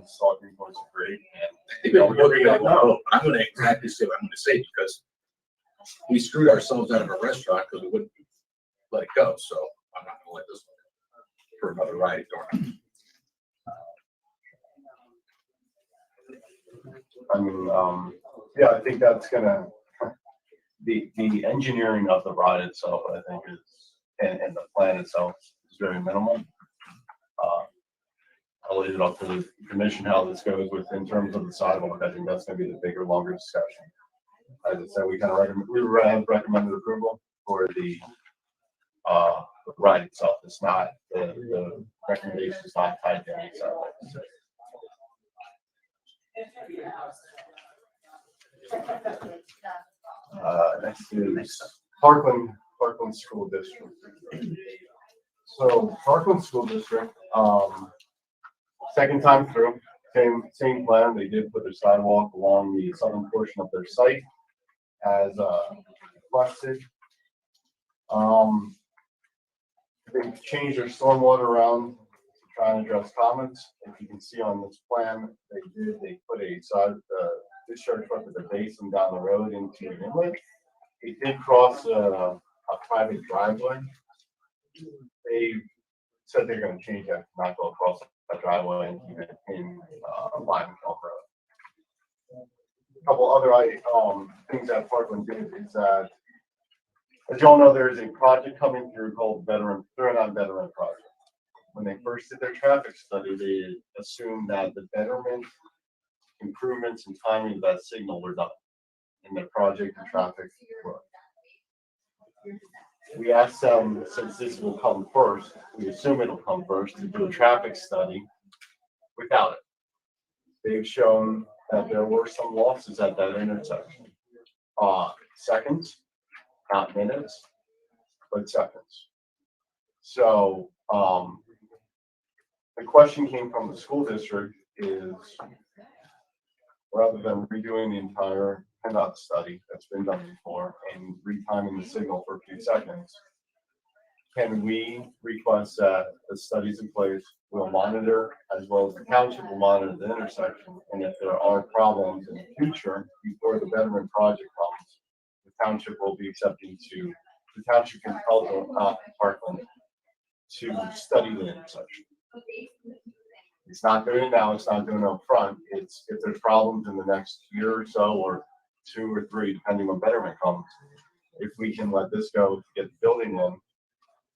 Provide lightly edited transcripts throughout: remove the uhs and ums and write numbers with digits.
Parkland's talking points are great, and No, I'm going to exactly say what I'm going to say because we screwed ourselves out of a restaurant because we wouldn't let it go. So I'm not going to let this one for another ride at Dorney. I mean, yeah, I think that's gonna the engineering of the ride itself. I think is and the plan itself is very minimal. I'll leave it up to the commission how this goes with in terms of the sidewalk. I think that's going to be the bigger, longer discussion. As I said, we kind of recommended approval for the ride itself. It's not the recommendation is not tied to any sidewalk. Next is Parkland School District. So Parkland School District, second time through, same plan. They did put their sidewalk along the southern portion of their site as requested. They changed their stormwater around to try and address comments. If you can see on this plan, they put a discharge truck with a basin down the road into an inlet. It did cross a private driveway. They said they're going to change that, not go across that driveway and keep it in line with Elk Road. A couple other things that Parkland did is that, as you all know, there is a project coming through called Veteran Project. When they first did their traffic study, they assumed that the betterment improvements and timing of that signal were done in their project and traffic work. We asked them, since this will come first, we assume it'll come first, to do a traffic study without it. They've shown that there were some losses at that intersection. Seconds, not minutes, but seconds. So the question came from the school district is, rather than redoing the entire PennDOT study that's been done before and retiming the signal for a few seconds, can we request that the studies in place will monitor, as well as the township will monitor the intersection, and if there are problems in the future before the betterment project comes, the township will be accepting to, the township can tell Parkland to study the intersection. It's not doing it now, it's not doing it up front. It's if there's problems in the next year or so, or 2 or 3, depending on betterment comes, if we can let this go to get the building in,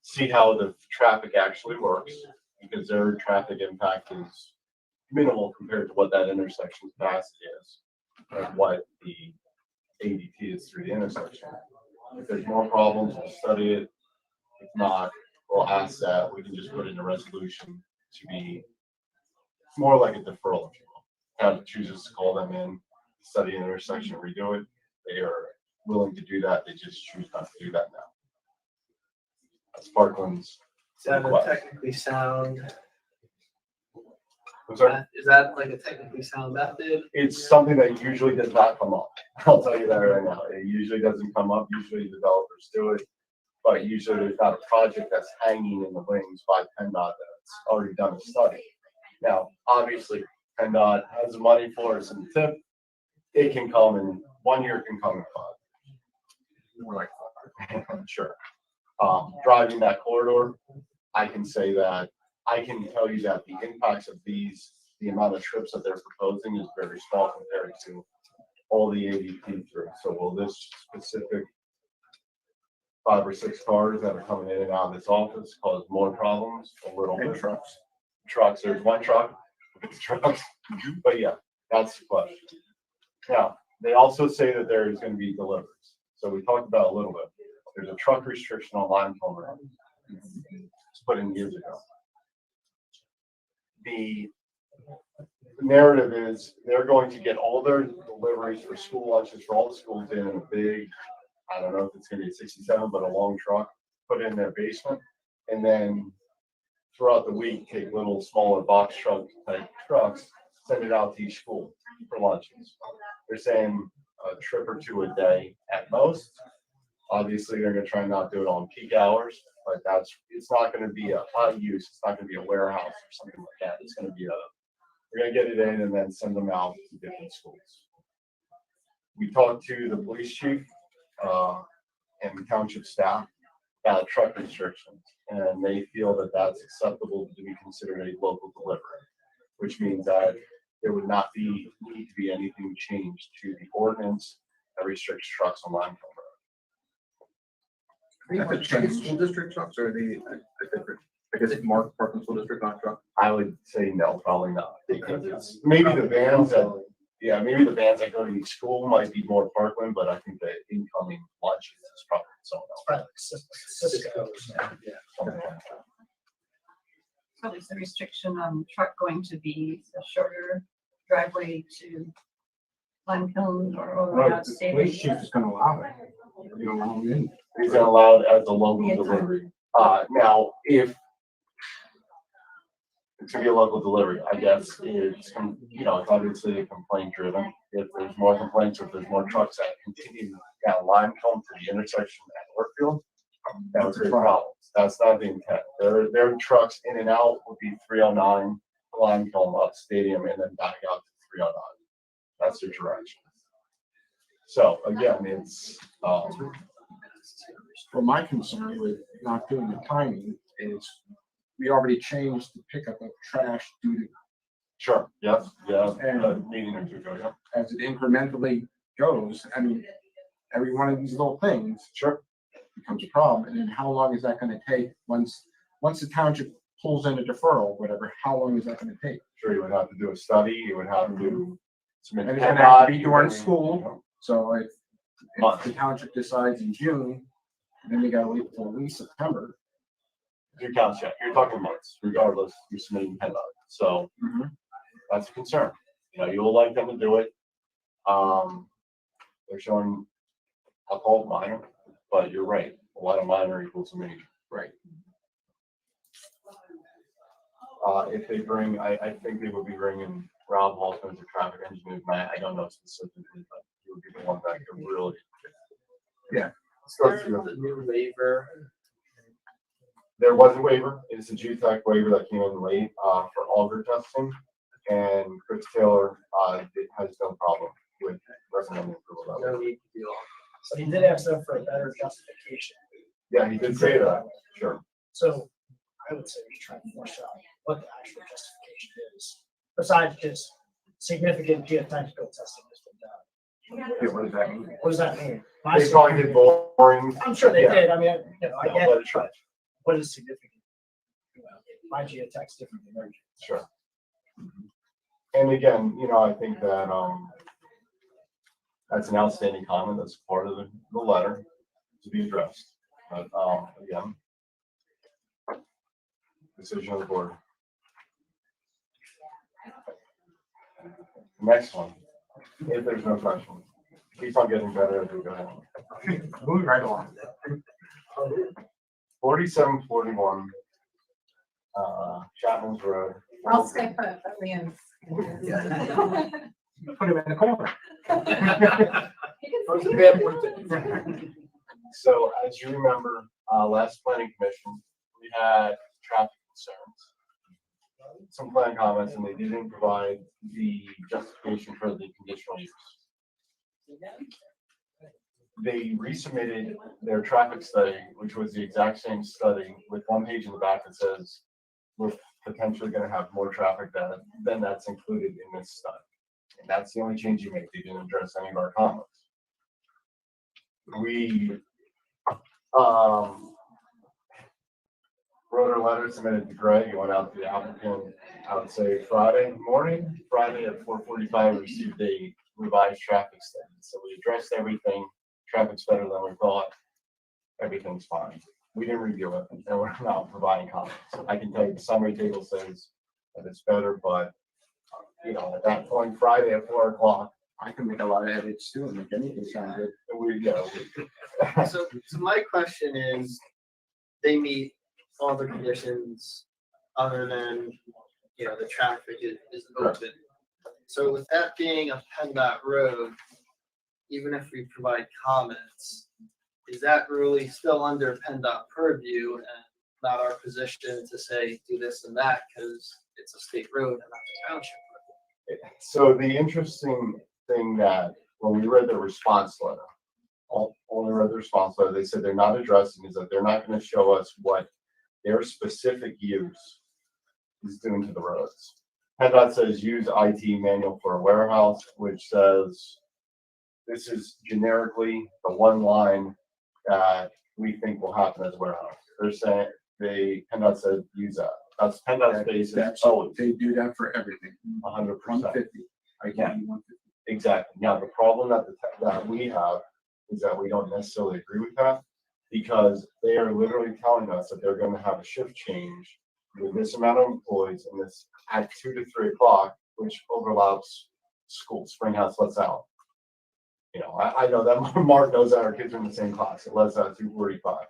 see how the traffic actually works, because their traffic impact is minimal compared to what that intersection's capacity is, and what the ADT is through the intersection. If there's more problems, we'll study it. If not, we'll ask that we can just put in a resolution to be more like a deferral, if you will. Town chooses to call them in, study an intersection, redo it. They are willing to do that. They just choose not to do that now. That's Parkland's. Is that a technically sound? I'm sorry? Is that like a technically sound method? It's something that usually does not come up. I'll tell you that right now. It usually doesn't come up. Usually developers do it, but usually there's not a project that's hanging in the wings by PennDOT that's already done a study. Now, obviously, PennDOT has the money for us in the tip. It can come in 1 year, it can come in 5. More like 5. Sure. Driving that corridor, I can say that I can tell you that the impacts of these, the amount of trips that they're proposing is very small compared to all the ADT through. So will this specific 5 or 6 cars that are coming in and out of this office cause more problems? A little bit. Trucks, there's 1 truck, it's trucks, but yeah, that's the question. Now, they also say that there is going to be deliveries. So we talked about a little bit. There's a truck restriction on Limestone Road. It's put in years ago. The narrative is they're going to get all their deliveries for school lunches for all the schools in a big, I don't know if it's going to be a 67, but a long truck, put in their basement, and then throughout the week, take little smaller box truck type trucks, send it out to each school for lunches. They're saying a trip or 2 a day at most. Obviously, they're going to try not to do it on peak hours, but it's not going to be a high use. It's not going to be a warehouse or something like that. It's going to be We're gonna get it in and then send them out to different schools. We talked to the police chief, and the township staff about truck restrictions, and they feel that that's acceptable to be considered a local delivery, which means that there would not need to be anything changed to the ordinance that restricts trucks on Limestone Road. We have to change school district trucks or I guess it marked Parkland School District on truck. I would say no, probably not, because it's, maybe the vans that, maybe the vans that go to each school might be more Parkland, but I think the incoming lunches is probably someone else. Probably Cisco. Yeah. Something like that. So is the restriction on truck going to be a shorter driveway to Limekiln or Well, out the state? police chief is gonna allow it. You don't allow them in. He's gonna allow it as a local Yeah. delivery. Now, if it's gonna be a local delivery, I guess it's, it's obviously complaint driven. If there's more complaints, or if there's more trucks that continue down Limekiln to the intersection at Northfield, that would be a problem. That's not the intent. Their trucks in and out would be 309 Limekiln up Stadium and then back out to 309. That's their direction. So again, it's, Well, my concern with not doing the timing is we already changed the pickup of trash due to, sure, yes, yeah, a meeting or two ago, yeah. as it incrementally goes. I mean, every one of these little things Sure. becomes a problem. And then how long is that gonna take once the township pulls in a deferral, whatever, how long is that gonna take? Sure, you would have to do a study, you would have to submit. And it's gonna have to be during PennDOT, school, so if Months. the township decides in June, then they gotta wait till at least September. Your count check, you're talking months, regardless, you're submitting PennDOT, so that's a concern. You'll like them to do it. They're showing, I'll call it minor, but you're right, a lot of minor equals a major. Right. If they bring, I think they would be bringing Rob Halton as a traffic engineer, I don't know specifically, but he would be the one that could really. Yeah. Start through. The new waiver. There was a waiver, it's a GTAC waiver that came in late, for auger testing, and Chris Taylor, has no problem with recommending approval of that. No need to do all. So he did ask them for a better justification. Yeah, he did say that, sure. So I would say we try to flush out what the actual justification is, besides just significant geotechnical testing has been done. Yeah, what does that mean? What does that mean? They probably did boring. I'm sure they Yeah. did. I mean, I No, get but it, sure. but what is significant? My geotech's different than yours. Sure. And again, I think that, that's an outstanding comment, that's part of the letter to be addressed, but, again, decision of the board. Next one, if there's no question, keeps on getting better as we go along. Moving right along. 4741, Chapman's Road. I'll stay put at the end. Put him in the corner. That was a bad one. So as you remember, last planning commission, we had traffic concerns. Some plan comments, and they didn't provide the justification for the conditional use. They resubmitted their traffic study, which was the exact same study with one page in the back that says we're potentially gonna have more traffic than that's included in this study. And that's the only change you make. They didn't address any of our comments. We, wrote a letter, submitted to Greg, it went out to the applicant, I would say Friday morning, Friday at 4:45, received a revised traffic study. So we addressed everything, traffic's better than we thought, everything's fine. We didn't review it, and we're not providing comments. I can tell you the summary table says that it's better, but, at that point, Friday at 4 o'clock, I can make a lot of edits too and make anything sound good. we go. So my question is, they meet all the conditions other than, the traffic is open. So with that being a PennDOT road, even if we provide comments, is that really still under PennDOT purview and not our position to say do this and that because it's a state road and not a township road? So the interesting thing that when we read the response letter, only read the response letter, they said they're not addressing is that they're not going to show us what their specific use is doing to the roads. PennDOT says use IT manual for a warehouse, which says this is generically the one line that we think will happen as a warehouse. They're saying PennDOT said use that. That's PennDOT's basis. So they do that for everything. 100%. 150. I Yeah. can't 150. Exactly. Now, the problem that we have is that we don't necessarily agree with that because they are literally telling us that they're going to have a shift change with this amount of employees and this at 2 to 3 o'clock, which overlaps school. Springhouse lets out. You know, I know that Mark knows that our kids are in the same class. It lets out 2:45.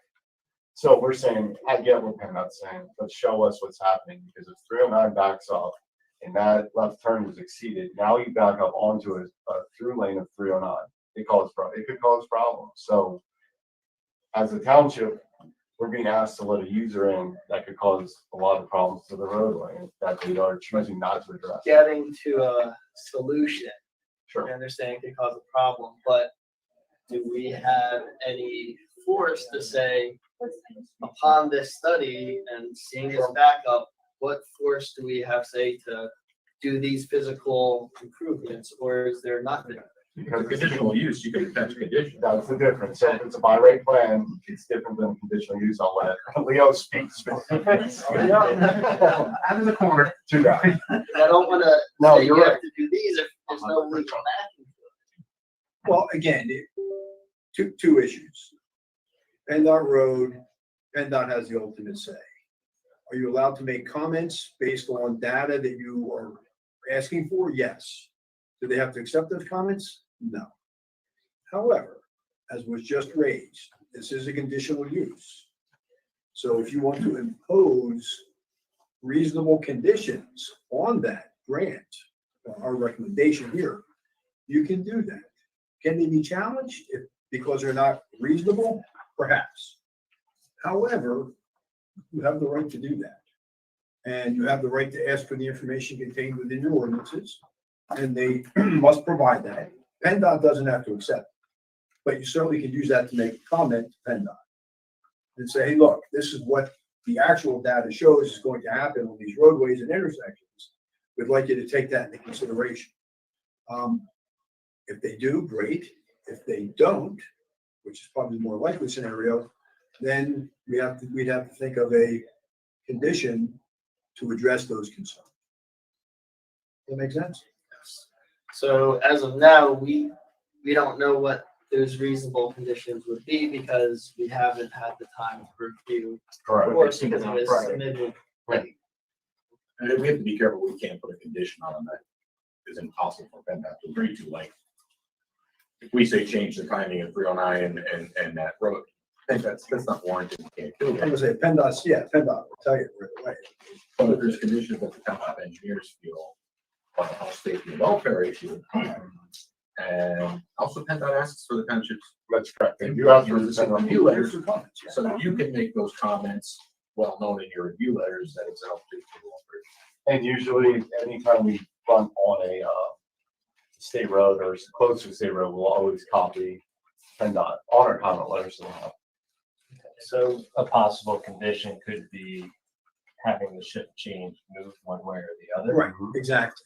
So we're saying, I get what PennDOT's saying, but show us what's happening because if 309 backs off and that left turn was exceeded, now you back up onto a through lane of 309. It could cause problems. So as a township, we're being asked to let a user in that could cause a lot of problems to the roadway that they are choosing not to address. Getting to a solution, Sure. I understand it could cause a problem, but do we have any force to say, upon this study and seeing this backup, what force do we have, say, to do these physical improvements, or is there nothing? Because conditional use, you can attach conditions. That's the difference. So if it's a by right plan, it's different than conditional use. I'll let Leo speak specifics. Out of the corner. To that. I don't wanna No, say you're you have right. to do these if there's no legal backing. Well, again, two issues. PennDOT Road, PennDOT has the ultimate say. Are you allowed to make comments based on data that you are asking for? Yes. Do they have to accept those comments? No. However, as was just raised, this is a conditional use. So if you want to impose reasonable conditions on that grant, our recommendation here, you can do that. Can they be challenged because they're not reasonable? Perhaps. However, you have the right to do that. And you have the right to ask for the information contained within your ordinances, and they must provide that. PennDOT doesn't have to accept, but you certainly can use that to make a comment to PennDOT and say, hey, look, this is what the actual data shows is going to happen on these roadways and intersections. We'd like you to take that into consideration. If they do, great. If they don't, which is probably the more likely scenario, then we'd have to think of a condition to address those concerns. Does that make sense? So as of now, we don't know what those reasonable conditions would be because we haven't had the time to review. Of Correct. course, because it was submitted late. And we have to be careful, we can't put a condition on that. It's impossible for PennDOT to agree to, like, if we say change the timing of 309 and that road, I think that's not warranted, we can't do I'm it. gonna say PennDOT will tell you right away. But if there's conditions that the township engineers feel are a health, safety, and welfare issue, and also PennDOT asks for the townships. That's correct. And You have to review send them. review letters, Comments, yeah. so you can make those comments well known in your review letters that it's a health, safety, and welfare issue. And usually, anytime we run on a state road or close to a state road, we'll always copy PennDOT on our comment letters. So a possible condition could be having the shift change moved one way or the other. Right, exactly.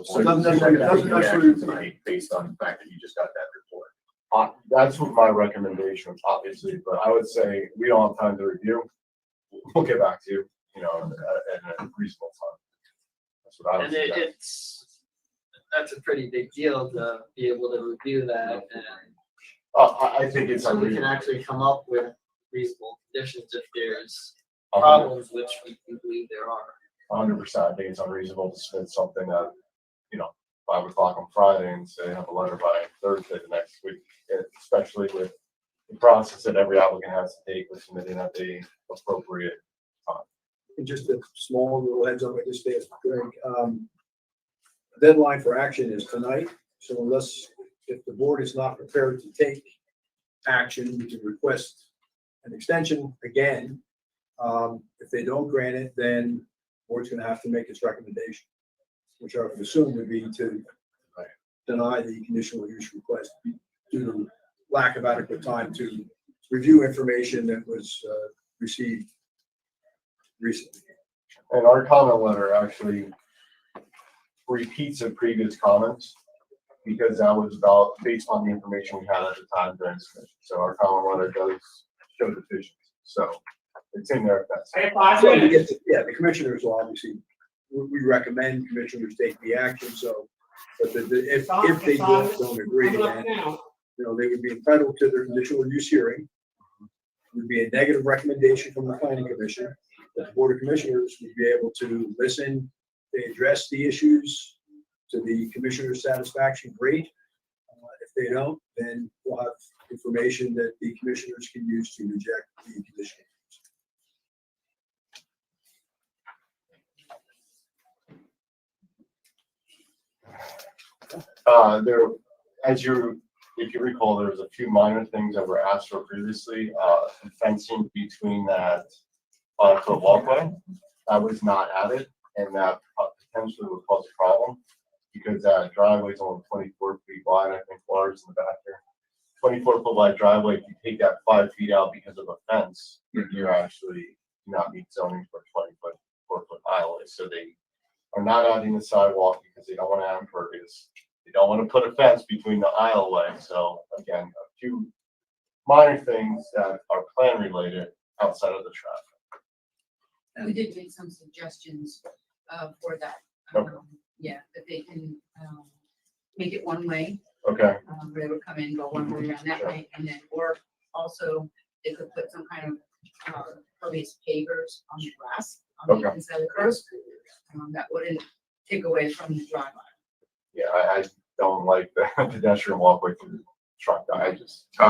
So Doesn't you necessarily- have doesn't to react necessarily- tonight based on the fact that you just got that report. That's what my recommendation, obviously, but I would say we don't have time to review. We'll get back to you, in a reasonable time. That's what I would And suggest. that's a pretty big deal to be able to review that and I think it's so we can unreasonable. actually come up with reasonable conditions if there's 100%. problems, which we believe there are. 100%. I think it's unreasonable to submit something that, 5 o'clock on Friday and say have a letter by Thursday the next week, especially with the process that every applicant has to take with submitting at the appropriate time. And just a small little heads up, I just asked Greg, deadline for action is tonight, so if the board is not prepared to take action, we can request an extension again. If they don't grant it, then the board's gonna have to make its recommendation. which I would assume would be to deny the conditional use request due to lack of adequate time to review information that was received recently. And our comment letter actually repeats of previous comments because that was about based on the information we had at the time during submission. So our comment letter does show deficiencies. So it's in there if that's. So yeah, the commissioners will obviously, we recommend commissioners take the action, so, but if they don't agree, then, they would be entitled to their conditional use hearing. Would be a negative recommendation from the planning commission, but the board of commissioners would be able to listen, they address the issues to the commissioner's satisfaction, great. If they don't, then we'll have information that the commissioners can use to reject the conditional There, if you recall, there was a few minor things that were asked for previously, fencing between that, the walkway, that was not added, and that potentially would cause a problem, because that driveway is only 24 feet wide, I think, Lars in the back there. 24-foot wide driveway, if you take that 5 feet out because of a fence, you're actually not meet zoning for 4-foot aisleway, so they are not adding the sidewalk because they don't want to add impervious. They don't want to put a fence between the aisleway. So again, a few minor things that are plan related outside of the traffic. We did make some suggestions for that. Okay. Yeah, that they can make it one way, Okay, where they would come in, go one way around that way, and then, or also they could put some kind of pervious pavers on the grass on the Okay. inside of the curb. That wouldn't take away from the driveway. yeah, I don't like the pedestrian walkway through the truck. I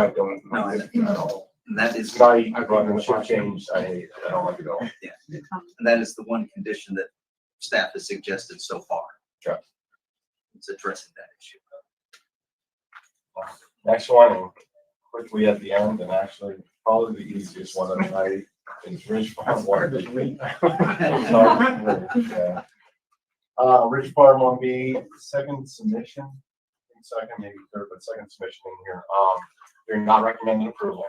don't like it at all. And that is, It's night, I run the shift change. I hate it. I don't like it at all. and that is the one condition that staff has suggested so far. Yeah. It's addressing that issue. Next one, and quickly at the end, and actually probably the easiest one of the night is Ridge Farm one. Yeah. Ridge Farm 1B, second submission, second, maybe third, but second submission in here. They're not recommending approval.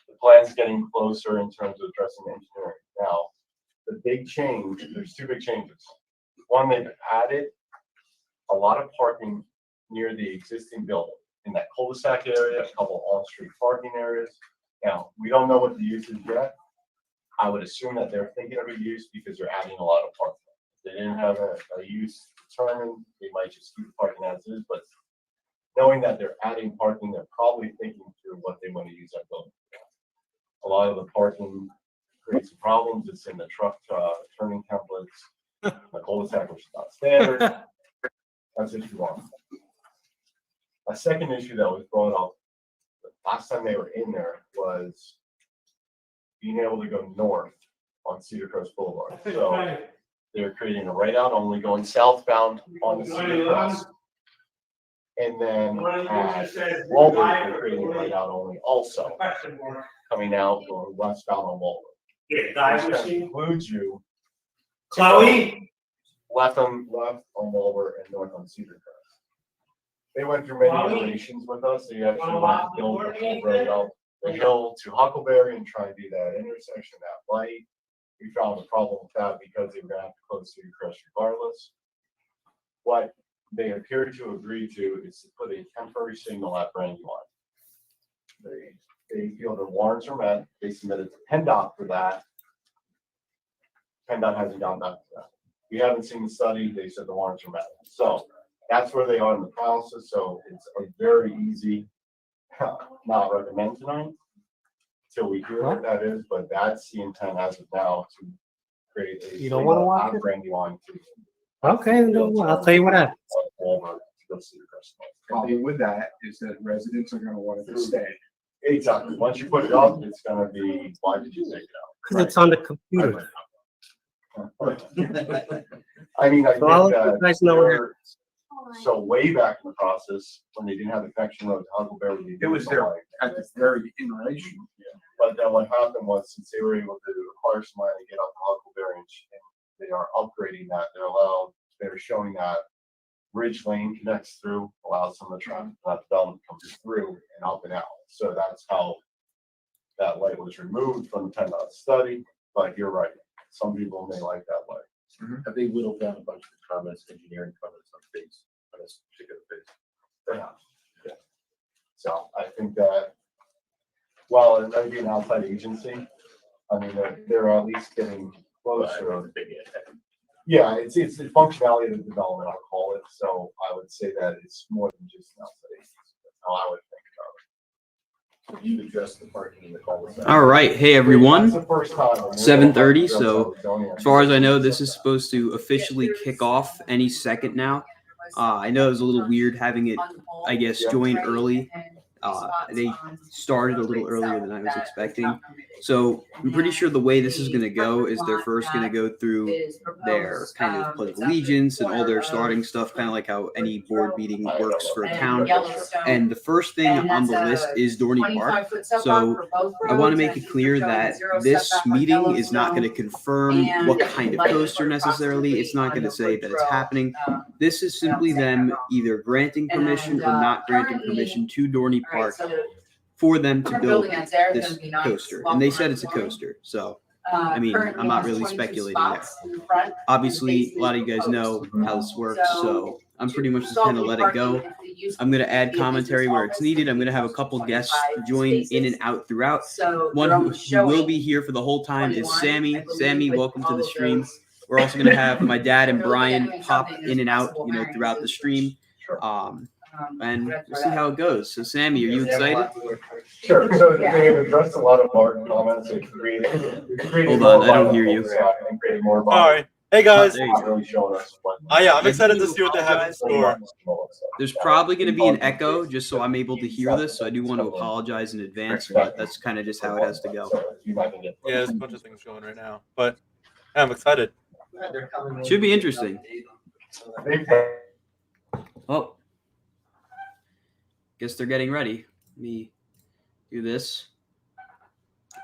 The plan's getting closer in terms of addressing engineering. Now, the big change, there's two big changes. One, they've added a lot of parking near the existing building in that cul-de-sac area, a couple on-street parking areas. Now, we don't know what the use is yet. I would assume that they're thinking of a use because they're adding a lot of parking. If they didn't have a use determined, they might just keep parking as is, but knowing that they're adding parking, they're probably thinking through what they want to use that building for. A lot of the parking creates some problems. It's in the truck turning templates, the cul-de-sac, which is not standard. That's issue one. A second issue that was brought up last time they were in there was being able to go north on Cedar Crest Boulevard. So they're creating a right out only going southbound on the Cedar Crest. And then at Waiver, they're creating a right out only also coming out going westbound on Waiver. Which kind of includes you Chloe? left on Waiver and north on Cedar Crest. They went through many iterations with us. They actually wanted to build the whole road out the hill to Huckleberry and try and do that intersection, that light. We found a problem with that because they were gonna have to close Cedar Crest regardless. What they appear to agree to is to put a temporary signal at Brandywine. They feel the warrants are met. They submitted to PennDOT for that. PennDOT hasn't gone back to that. We haven't seen the study. They said the warrants are met. So that's where they are in the process. So it's a very easy, not recommend tonight till we hear what that is, but that's the intent as of now to create a. You don't wanna watch it? Brandywine to. Okay, I'll tell you what happens. Over to go see the Crest. Problem with that is that residents are gonna want it to stay. Exactly. Once you put it up, it's gonna be, why did you take it out? Because it's on the computer. I mean, I think So I'll let you that guys know what they're- so way back in the process, when they didn't have the connection road to Huckleberry. they It was did there something. at the very iteration. But then what happened was, since they were able to acquire some land to get up to Huckleberry and they are upgrading that, they're allowed they're showing that Ridge Lane connects through, allows some of the traffic, that development comes through and up and out. So that's how that light was removed from the PennDOT study, but you're right. Some people may like that light. Have they whittled down a bunch of the comments, engineering comments on phase, on this particular phase? They have. Yeah. So I think that, well, it might be an outside agency. I mean, they're at least getting closer. Yeah, it's the functionality of the development, I'll call it. So I would say that it's more than just an outside agency. That's how I would think about it. So you've addressed the parking in the cul-de-sac. All right. Hey, everyone. That's the first time. 7:30. So as far as I know, this is supposed to officially kick off any second now. I know it was a little weird having it, I guess, join early. They started a little earlier than I was expecting. So I'm pretty sure the way this is going to go is they're first going to go through their kind of pledge of allegiance and all their starting stuff, kind of like how any board meeting works for a town. And the first thing on the list is Dorney Park. So I want to make it clear that this meeting is not going to confirm what kind of coaster necessarily. It's not going to say that it's happening. This is simply them either granting permission or not granting permission to Dorney Park for them to build this coaster. And they said it's a coaster. So, I mean, I'm not really speculating there. Obviously, a lot of you guys know how this works. So I'm pretty much just going to let it go. I'm going to add commentary where it's needed. I'm going to have a couple guests join in and out throughout. One who will be here for the whole time is Sammy. Sammy, welcome to the stream. We're also going to have my dad and Brian pop in and out, throughout the stream. And we'll see how it goes. So, Sammy, are you excited? Sure. So they addressed a lot of our comments. Hold on, I don't hear you. Sorry. Hey guys. Really showing us what. Yeah, I'm excited to see what they have in store. There's probably going to be an echo just so I'm able to hear this. So I do want to apologize in advance, but that's kind of just how it has to go. Yeah, there's a bunch of things going right now, but yeah, I'm excited. Should be interesting. Oh, guess they're getting ready. Let me do this.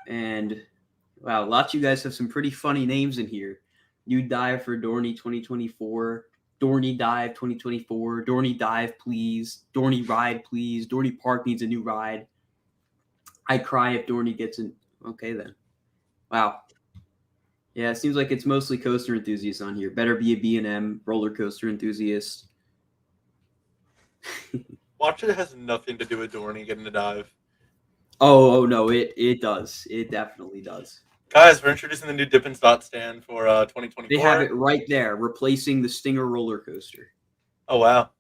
And wow, lots of you guys have some pretty funny names in here. New dive for Dorney 2024. Dorney dive 2024. Dorney dive, please. Dorney ride, please. Dorney Park needs a new ride. I cry if Dorney gets in. Okay, then. Wow. Yeah, it seems like it's mostly coaster enthusiasts on here. Better be a B&M roller coaster enthusiast. Watch it has nothing to do with Dorney getting a dive. Oh no, it does. It definitely does. Guys, we're introducing the new Dippin' Dot stand for 2024. They have it right there, replacing the Stinger roller coaster. Oh wow!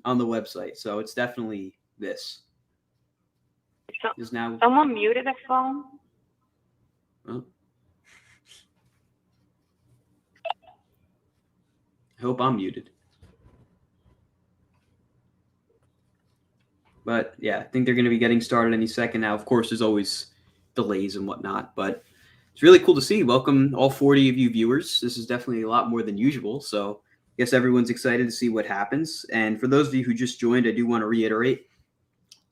On the website, so it's definitely this. Is now someone muted a phone? Oh. I hope I'm muted. But yeah, I think they're going to be getting started any second now. Of course, there's always delays and whatnot, but it's really cool to see. Welcome all 40 of you viewers. This is definitely a lot more than usual. So I guess everyone's excited to see what happens. And for those of you who just joined, I do want to reiterate,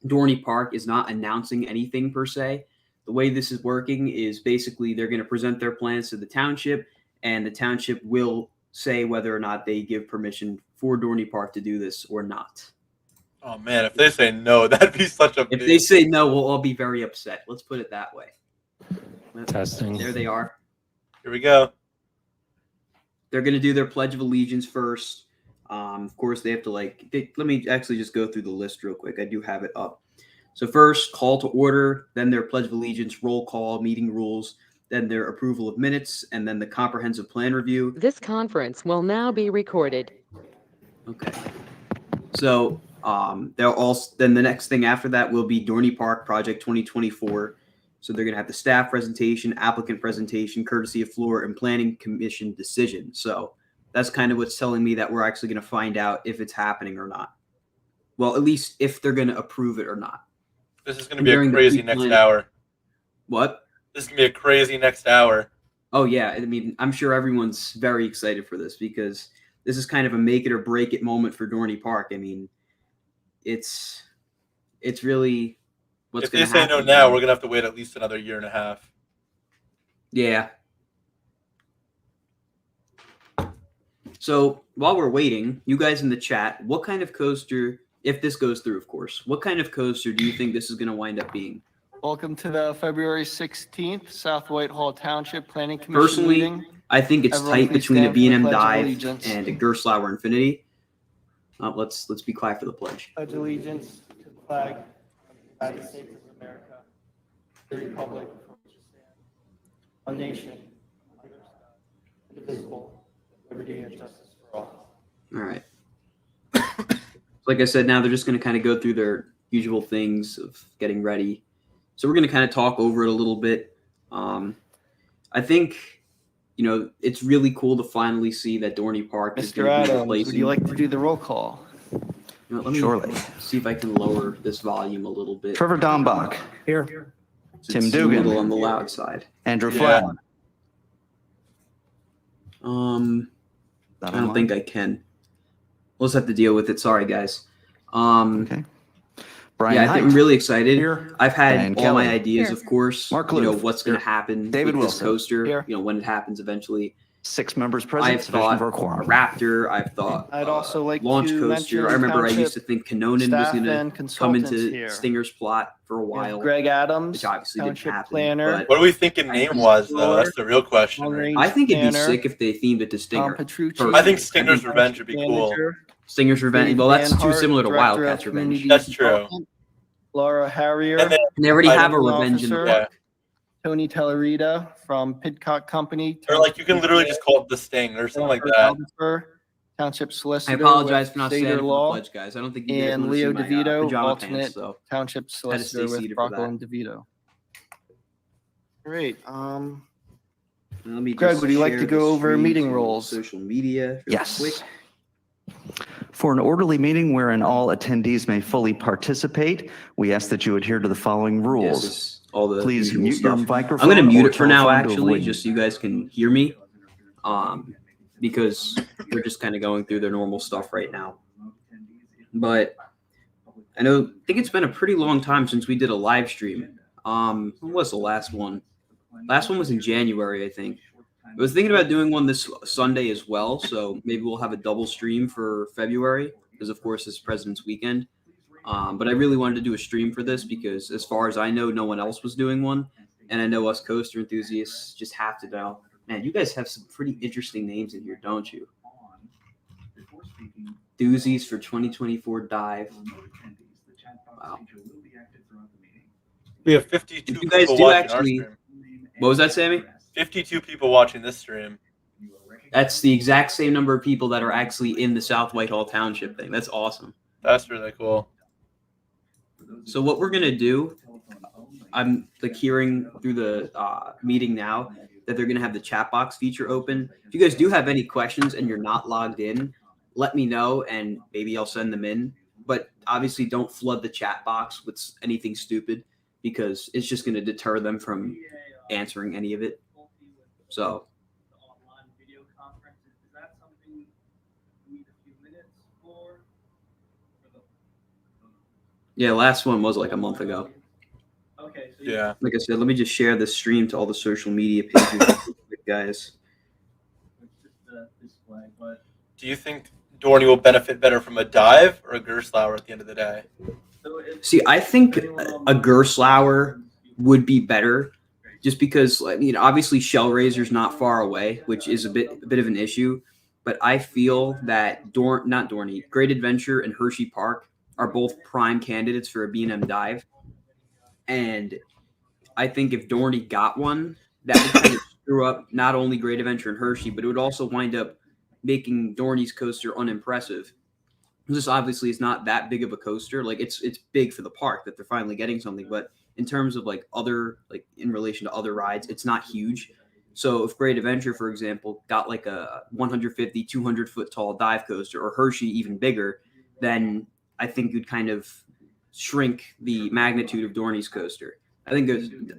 Dorney Park is not announcing anything per se. The way this is working is basically they're going to present their plans to the township, and the township will say whether or not they give permission for Dorney Park to do this or not. Oh man, if they say no, that'd be such a. If they say no, we'll all be very upset. Let's put it that way. Testing. There they are. Here we go. They're going to do their Pledge of Allegiance first. Of course, they have to let me actually just go through the list real quick. I do have it up. So first, call to order, then their Pledge of Allegiance, roll call, meeting rules, then their approval of minutes, and then the comprehensive plan review. This conference will now be recorded. Okay. So they'll also, then the next thing after that will be Dorney Park Project 2024. So they're going to have the staff presentation, applicant presentation, courtesy of floor, and planning commission decision. So that's kind of what's telling me that we're actually going to find out if it's happening or not. Well, at least if they're going to approve it or not. This is going to be a crazy next hour. What? This is going to be a crazy next hour. Oh, yeah. I mean, I'm sure everyone's very excited for this because this is kind of a make it or break it moment for Dorney Park. I mean, it's really what's going to happen. If they say no now, we're going to have to wait at least another year and a half. Yeah. So while we're waiting, you guys in the chat, what kind of coaster, if this goes through, of course, what kind of coaster do you think this is going to wind up being? Welcome to the February 16th South Whitehall Township Planning Commission Personally, meeting. I think it's Everyone tight please between a stand for the B&M Pledge of Dive Allegiance. and a Gerstlauer Infinity. Let's be quiet for the pledge. Pledge allegiance to the flag of the United States of America, the republic for which it stands, one nation, under God, indivisible, with liberty and justice for all. All right. Like I said, now they're just going to kind of go through their usual things of getting ready. So we're going to kind of talk over it a little bit. I think, it's really cool to finally see that Dorney Park is Mr. going to be Adams, replacing. would you like to do the roll call? Let me Surely. see if I can lower this volume a little bit. Trevor Dombach. Here. So Tim it's a Dugan. little on the loud side. Andrew Yeah. Flynn. I don't think I can. We'll just have to deal with it. Sorry, guys. Okay. Brian Yeah, I think I'm Height. really excited. Here. I've had Diane all my Kelly. ideas, Here. of course. Mark you know Luth. what's going to Here. happen David with this Wilson. coaster. Here. When it happens eventually. 6 members present, I've sufficient thought for a a quorum. Raptor. I've thought I'd also like launch to coaster. mention I remember I township used to think Kanonen was staff going and to come consultants into here. Stinger's plot for a We have while, Greg Adams, which obviously didn't township happen. planner. But What are we thinking name-wise, though? That's the real question. long-range I think it'd be planner, sick if they themed it to Tom Stinger. Petrucci. I think Stinger's township Revenge would be cool. manager, Stinger's Revenge. Dave Well, that's Van too Hart, similar to Director of Wildcat's Revenge. Community That's true. Development, Laura Harrier, And then And they already I have a don't know, Revenge in the officer. park. Tony Tellerita from Pidcock Company. or like you can literally just call it the Sting or something like Jennifer that. Aldifer, Township I solicitor. apologize with for not Sater standing for the Law, pledge, guys. I don't think you guys and want to Leo see my DeVito, pajama alternate pants, so Township solicitor seated with for Brocco that. and DeVito. Great. Let me Greg, just would you like share to the go over stream meeting to rules? Social media. real Yes. quick. For an orderly meeting wherein all attendees may fully participate, we ask that you adhere to the following Yes, rules. it's all the Please usual mute your stuff. microphone. I'm gonna mute or it for now, telephone to actually, avoid- just so you guys can hear me. Because we're just kind of going through their normal stuff right now. But I think it's been a pretty long time since we did a live stream. When was the last one? Last one was in January, I think. I was thinking about doing one this Sunday as well, so maybe we'll have a double stream for February, because of course it's President's Weekend. But I really wanted to do a stream for this because, as far as I know, no one else was doing one, and I know us coaster enthusiasts just have to know. Man, you guys have some pretty interesting names in here, don't you? Doozies for 2024 dive. Wow. We have 52 If you guys people do watching actually, our stream. what was that, Sammy? 52 people watching this stream. That's the exact same number of people that are actually in the South Whitehall Township thing. That's awesome. That's really cool. So what we're gonna do, I'm like hearing through the meeting now that they're gonna have the chat box feature open. If you guys do have any questions and you're not logged in, let me know and maybe I'll send them in. But obviously, don't flood the chat box with anything stupid because it's just gonna deter them from answering any of it. So. Yeah, last one was like a month ago. Okay. So Yeah. Like I said, let me just share this stream to all the social media pages, guys. Do you think Dorney will benefit better from a dive or a Gerstlauer at the end of the day? See, I think a Gerstlauer would be better, just because obviously Shellraiser's not far away, which is a bit of an issue. But I feel that not Dorney, Great Adventure and Hershey Park are both prime candidates for a B&M dive. And I think if Dorney got one, that would kind of screw up not only Great Adventure and Hershey, but it would also wind up making Dorney's coaster unimpressive. This obviously is not that big of a coaster. Like it's big for the park that they're finally getting something, but in terms of in relation to other rides, it's not huge. So if Great Adventure, for example, got like a 150, 200 foot tall dive coaster, or Hershey even bigger, then I think you'd kind of shrink the magnitude of Dorney's coaster. I think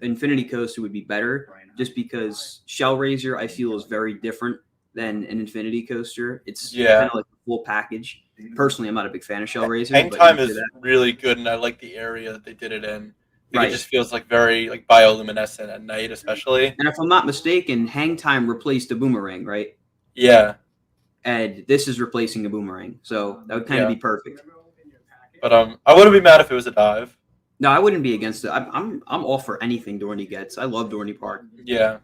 Infinity Coaster would be better just because Shellraiser, I feel, is very different than an Infinity Coaster. It's kind of like a full package. Personally, I'm not a big fan of Shellraiser. Hang time is really good, and I like the area that they did it in. Right. It just feels like very bioluminescent at night, especially. And if I'm not mistaken, Hang Time replaced a Boomerang, right? Yeah. and this is replacing a boomerang. So that would kind of Yeah. be perfect. But I wouldn't be mad if it was a dive. No, I wouldn't be against it. I'm all for anything Dorney gets. I love Dorney Park. Yeah.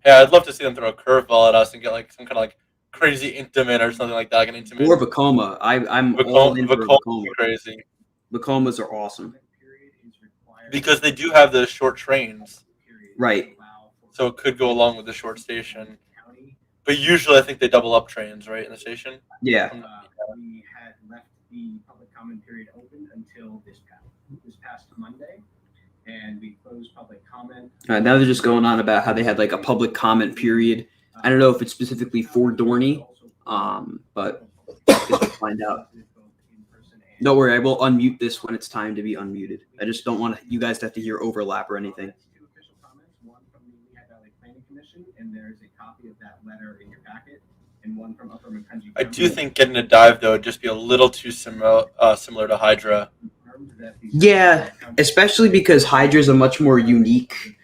Yeah, I'd love to see them throw a curveball at us and get like some kind of like crazy intimate or something like that, like an intimate. Or Vacoma. I'm all in for Vacoma Vacoma. would be crazy. Vacomas are awesome. Because they do have the short trains. Right. So it could go along with the short station. But usually I think they double up trains, right, in the station? Yeah. We had left the public comment period open until this past Monday, and we closed public comment. Now they're just going on about how they had like a public comment period. I don't know if it's specifically for Dorney, but I guess we'll find out. Don't worry, I will unmute this when it's time to be unmuted. I just don't want you guys to have to hear overlap or anything. Two official comments, one from the Lehigh Valley Planning Commission, and there's a copy of that letter in your packet, and one from Upper Macungie. I do think getting a dive though would just be a little too similar to Hydra. Yeah, especially because Hydra is a much more unique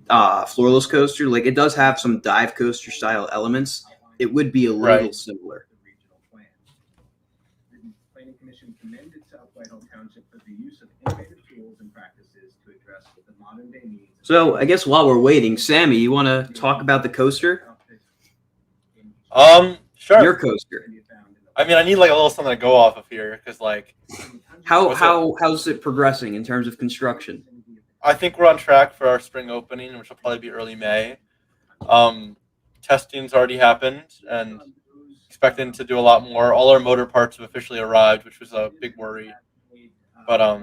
floorless coaster. Like it does have some dive coaster style elements. It would be a little similar. The Planning Commission commended South Whitehall Township for the use of innovative tools and practices to address the modern day needs. So I guess while we're waiting, Sammy, you want to talk about the coaster? Sure. Your coaster. I mean, I need like a little something to go off of here because like. How's it progressing in terms of construction? I think we're on track for our spring opening, which will probably be early May. Testing's already happened and expecting to do a lot more. All our motor parts have officially arrived, which was a big worry. But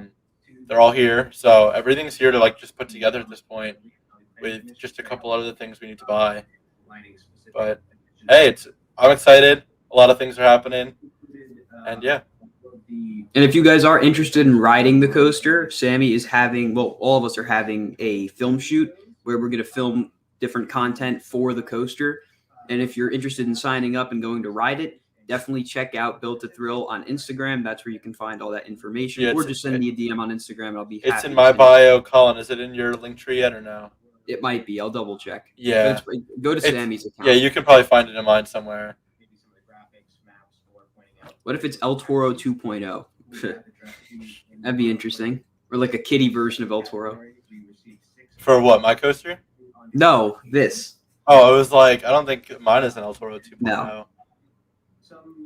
they're all here, so everything's here to like just put together at this point with just a couple other things we need to buy. But hey, I'm excited. A lot of things are happening. And yeah. And if you guys are interested in riding the coaster, Sammy is having, well, all of us are having a film shoot where we're going to film different content for the coaster. And if you're interested in signing up and going to ride it, definitely check out Built to Thrill on Instagram. That's where you can find all that information. Yeah, or just send me a DM on Instagram and I'll be happy. It's in my bio, Colin. Is it in your link tree yet or no? It might be. I'll double check. Yeah. Go to Sammy's account. Yeah, you can probably find it in mine somewhere. What if it's El Toro 2.0? That'd be interesting. Or like a kiddie version of El Toro. For what, my coaster? No, this. Oh, it was like, I don't think mine is an El Toro 2.0. No.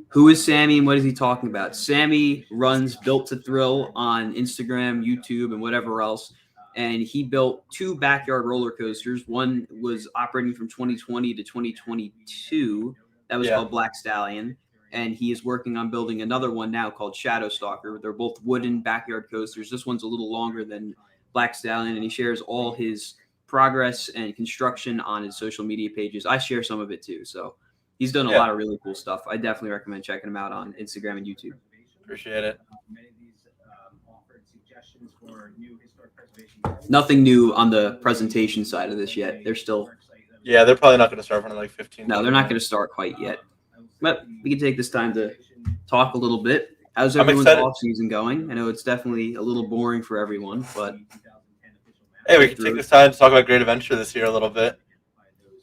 Who is Sammy and what is he talking about? Sammy runs Built to Thrill on Instagram, YouTube, and whatever else. And he built 2 backyard roller coasters. One was operating from 2020 to 2022. That was called Black Stallion. And he is working on building another one now called Shadow Stalker. They're both wooden backyard coasters. This one's a little longer than Black Stallion, and he shares all his progress and construction on his social media pages. I share some of it too. So he's done a lot of really cool stuff. I definitely recommend checking him out on Instagram and YouTube. Appreciate it. Nothing new on the presentation side of this yet. They're still... Yeah, they're probably not going to start for like 15. No, they're not going to start quite yet. But we can take this time to talk a little bit. How's everyone's off season going? I know it's definitely a little boring for everyone, but hey, we can take this time to talk about Great Adventure this year a little bit.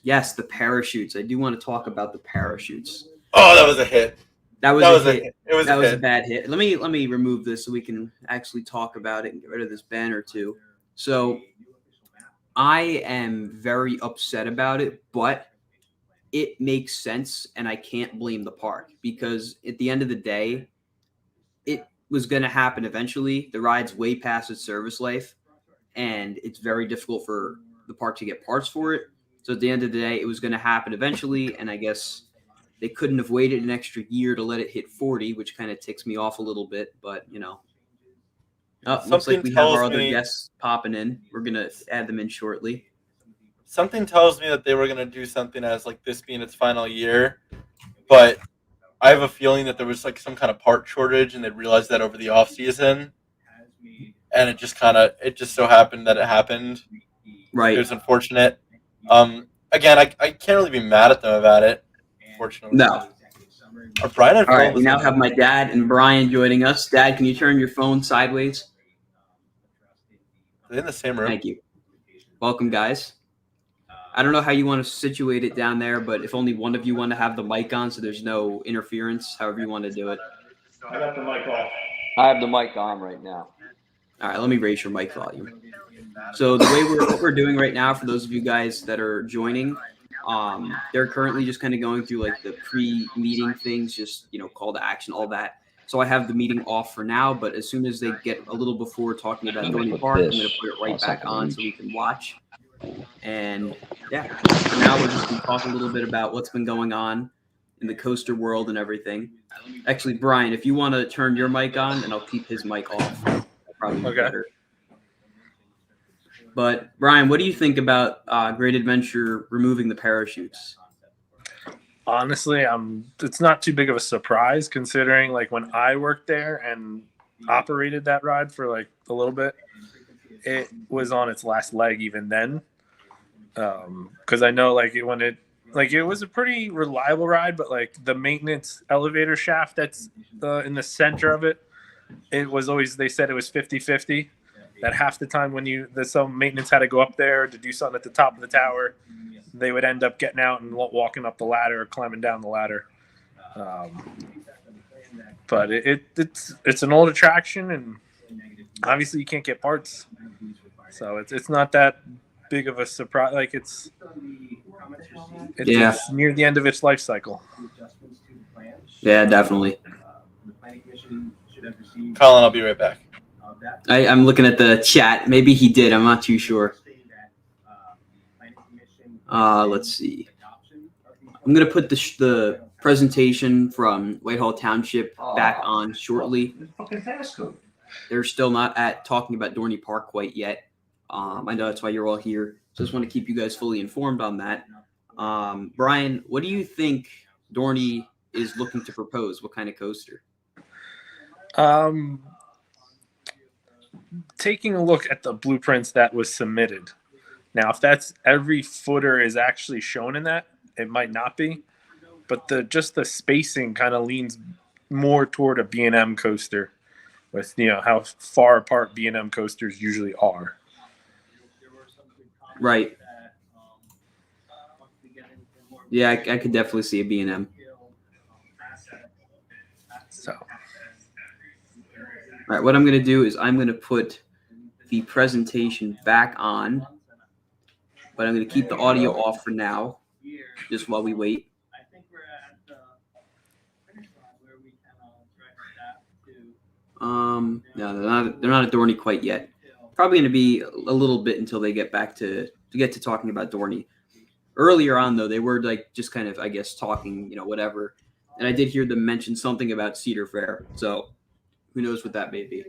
Yes, the parachutes. I do want to talk about the parachutes. Oh, that was a hit. That was a hit. It was a bad hit. Let me remove this so we can actually talk about it and get rid of this banner too. So I am very upset about it, but it makes sense, and I can't blame the park because at the end of the day, it was going to happen eventually. The ride's way past its service life, and it's very difficult for the park to get parts for it. So at the end of the day, it was going to happen eventually, and I guess they couldn't have waited an extra year to let it hit 40, which kind of ticks me off a little bit, but, you know. Oh, looks like we have our other guests popping in. We're going to add them in shortly. Something tells me that they were going to do something as like this being its final year, but I have a feeling that there was like some kind of part shortage and they realized that over the off season, and it just so happened that it happened. Right. It was unfortunate. Again, I can't really be mad at them about it, unfortunately. No. Brian All right, we now have my dad and Brian joining us. Dad, can you turn your phone sideways? Are they in the same room? Thank you. Welcome, guys. I don't know how you want to situate it down there, but if only one of you want to have the mic on, so there's no interference, however you want to do it. I got the mic off. I have the mic on right now. All right, let me raise your mic volume. So the way what we're doing right now, for those of you guys that are joining, they're currently just kind of going through like the pre-meeting things, just, you know, call to action, all that. So I have the meeting off for now, but as soon as they get a little before talking about Dorney Park, I'm going to put it right back on so we can watch. And yeah, for now we're just going to talk a little bit about what's been going on in the coaster world and everything. Actually, Brian, if you want to turn your mic on, and I'll keep his mic off. That'll probably be better. But Brian, what do you think about Great Adventure removing the parachutes? Honestly, it's not too big of a surprise considering like when I worked there and operated that ride for like a little bit, it was on its last leg even then. Because I know like it was a pretty reliable ride, but like the maintenance elevator shaft that's in the center of it, it was always, they said it was 50-50. That half the time when some maintenance had to go up there to do something at the top of the tower, they would end up getting out and walking up the ladder or climbing down the ladder. But it's an old attraction, and obviously you can't get parts, so it's not that big of a surprise. Like it's near the end of its life cycle. Yeah, definitely. Colin, I'll be right back. I'm looking at the chat. Maybe he did. I'm not too sure. Let's see. I'm going to put the presentation from Whitehall Township back on shortly. They're still not talking about Dorney Park quite yet. I know that's why you're all here. So I just want to keep you guys fully informed on that. Brian, what do you think Dorney is looking to propose? What kind of coaster? Taking a look at the blueprints that was submitted. Now, if that's every footer is actually shown in that, it might not be. But just the spacing kind of leans more toward a B&M coaster with, you know, how far apart B&M coasters usually are. Right. Yeah, I could definitely see a B&M. So. All right, what I'm going to do is I'm going to put the presentation back on, but I'm going to keep the audio off for now, just while we wait. No, they're not at Dorney quite yet. Probably going to be a little bit until they get back to talking about Dorney. Earlier on, though, they were like just kind of, I guess, talking, you know, whatever. And I did hear them mention something about Cedar Fair, so who knows what that may be.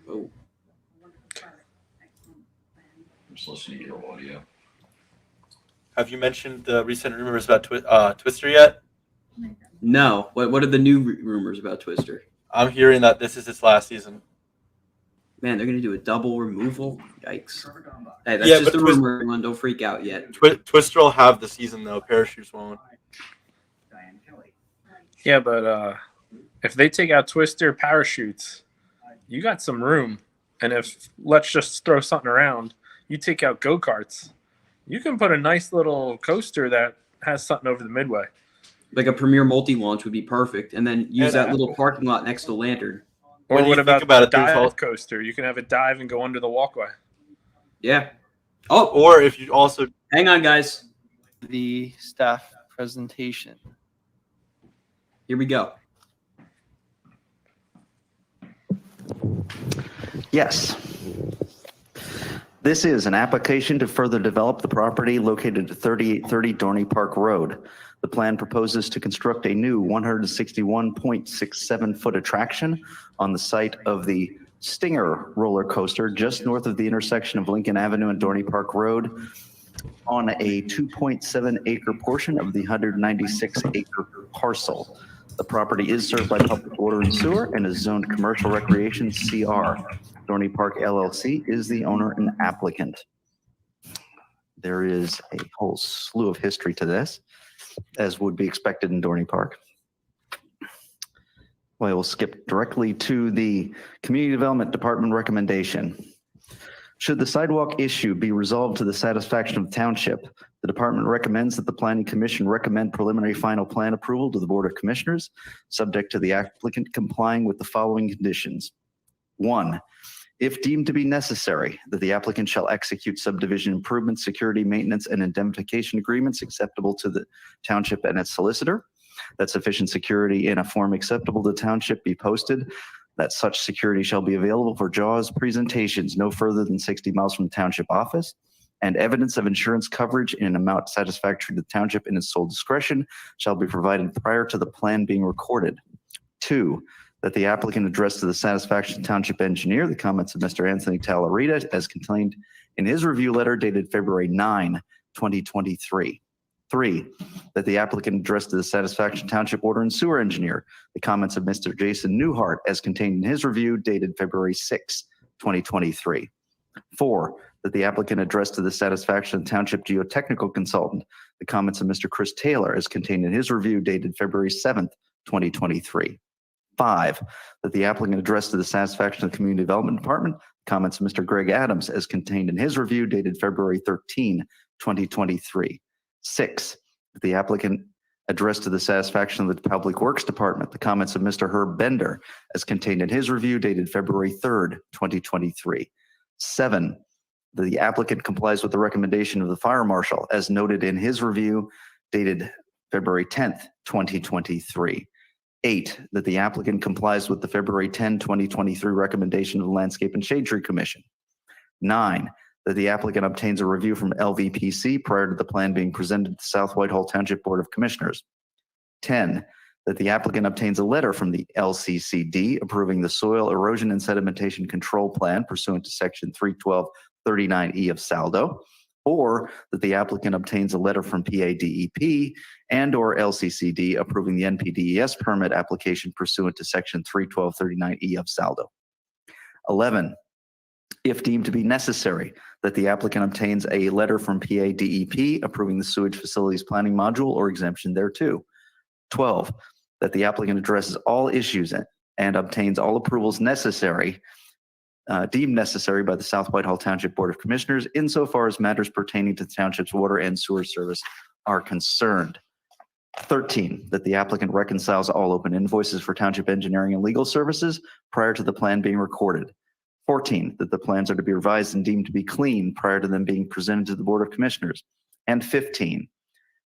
Oh. I'm just listening to your audio. Have you mentioned the recent rumors about Twister yet? No. What are the new rumors about Twister? I'm hearing that this is its last season. Man, they're going to do a double removal? Yikes. Hey, that's just a rumor, everyone. Don't freak out yet. Twister will have the season, though. Parachutes won't. Yeah, but if they take out Twister parachutes, you got some room. And if, let's just throw something around, you take out go-karts, you can put a nice little coaster that has something over the midway. Like a Premier multi-launch would be perfect. And then use that little parking lot next to Lantern. Or what about a dive coaster? You can have it dive and go under the walkway. Yeah. Oh, or if you also... Hang on, guys. The staff presentation. Here we go. Yes. This is an application to further develop the property located at 3830 Dorney Park Road. The plan proposes to construct a new 161.67-foot attraction on the site of the Stinger roller coaster just north of the intersection of Lincoln Avenue and Dorney Park Road on a 2.7-acre portion of the 196-acre parcel. The property is served by public water and sewer and is zoned commercial recreation CR. Dorney Park LLC is the owner and applicant. There is a whole slew of history to this, as would be expected in Dorney Park. Well, we'll skip directly to the Community Development Department recommendation. Should the sidewalk issue be resolved to the satisfaction of the township, the department recommends that the planning commission recommend preliminary final plan approval to the Board of Commissioners, subject to the applicant complying with the following conditions. 1, if deemed to be necessary, that the applicant shall execute subdivision improvement, security, maintenance, and indemnification agreements acceptable to the township and its solicitor, that sufficient security in a form acceptable to township be posted, that such security shall be available for JAWS presentations no further than 60 miles from the township office, and evidence of insurance coverage in an amount satisfactory to the township in its sole discretion shall be provided prior to the plan being recorded. 2, that the applicant address to the satisfaction of the township engineer the comments of Mr. Anthony Talarita as contained in his review letter dated February 9, 2023. 3, that the applicant address to the satisfaction township water and sewer engineer the comments of Mr. Jason Newhart as contained in his review dated February 6, 2023. 4, that the applicant address to the satisfaction of the township geotechnical consultant the comments of Mr. Chris Taylor as contained in his review dated February 7, 2023. 5, that the applicant address to the satisfaction of the community development department comments of Mr. Greg Adams as contained in his review dated February 13, 2023. 6, that the applicant address to the satisfaction of the Public Works Department the comments of Mr. Herb Bender as contained in his review dated February 3rd, 2023. 7, that the applicant complies with the recommendation of the fire marshal as noted in his review dated February 10th, 2023. 8, that the applicant complies with the February 10, 2023 recommendation of the Landscape and Shade Tree Commission. 9, that the applicant obtains a review from LVPC prior to the plan being presented to the South Whitehall Township Board of Commissioners. 10, that the applicant obtains a letter from the LCCD approving the soil erosion and sedimentation control plan pursuant to section 31239E of SALDO, or that the applicant obtains a letter from PADEP and or LCCD approving the NPDES permit application pursuant to section 31239E of SALDO. 11, if deemed to be necessary, that the applicant obtains a letter from PADEP approving the sewage facilities planning module or exemption thereto. 12, that the applicant addresses all issues and obtains all approvals necessary, deemed necessary by the South Whitehall Township Board of Commissioners insofar as matters pertaining to the township's water and sewer service are concerned. 13, that the applicant reconciles all open invoices for township engineering and legal services prior to the plan being recorded. 14, that the plans are to be revised and deemed to be clean prior to them being presented to the Board of Commissioners. And 15,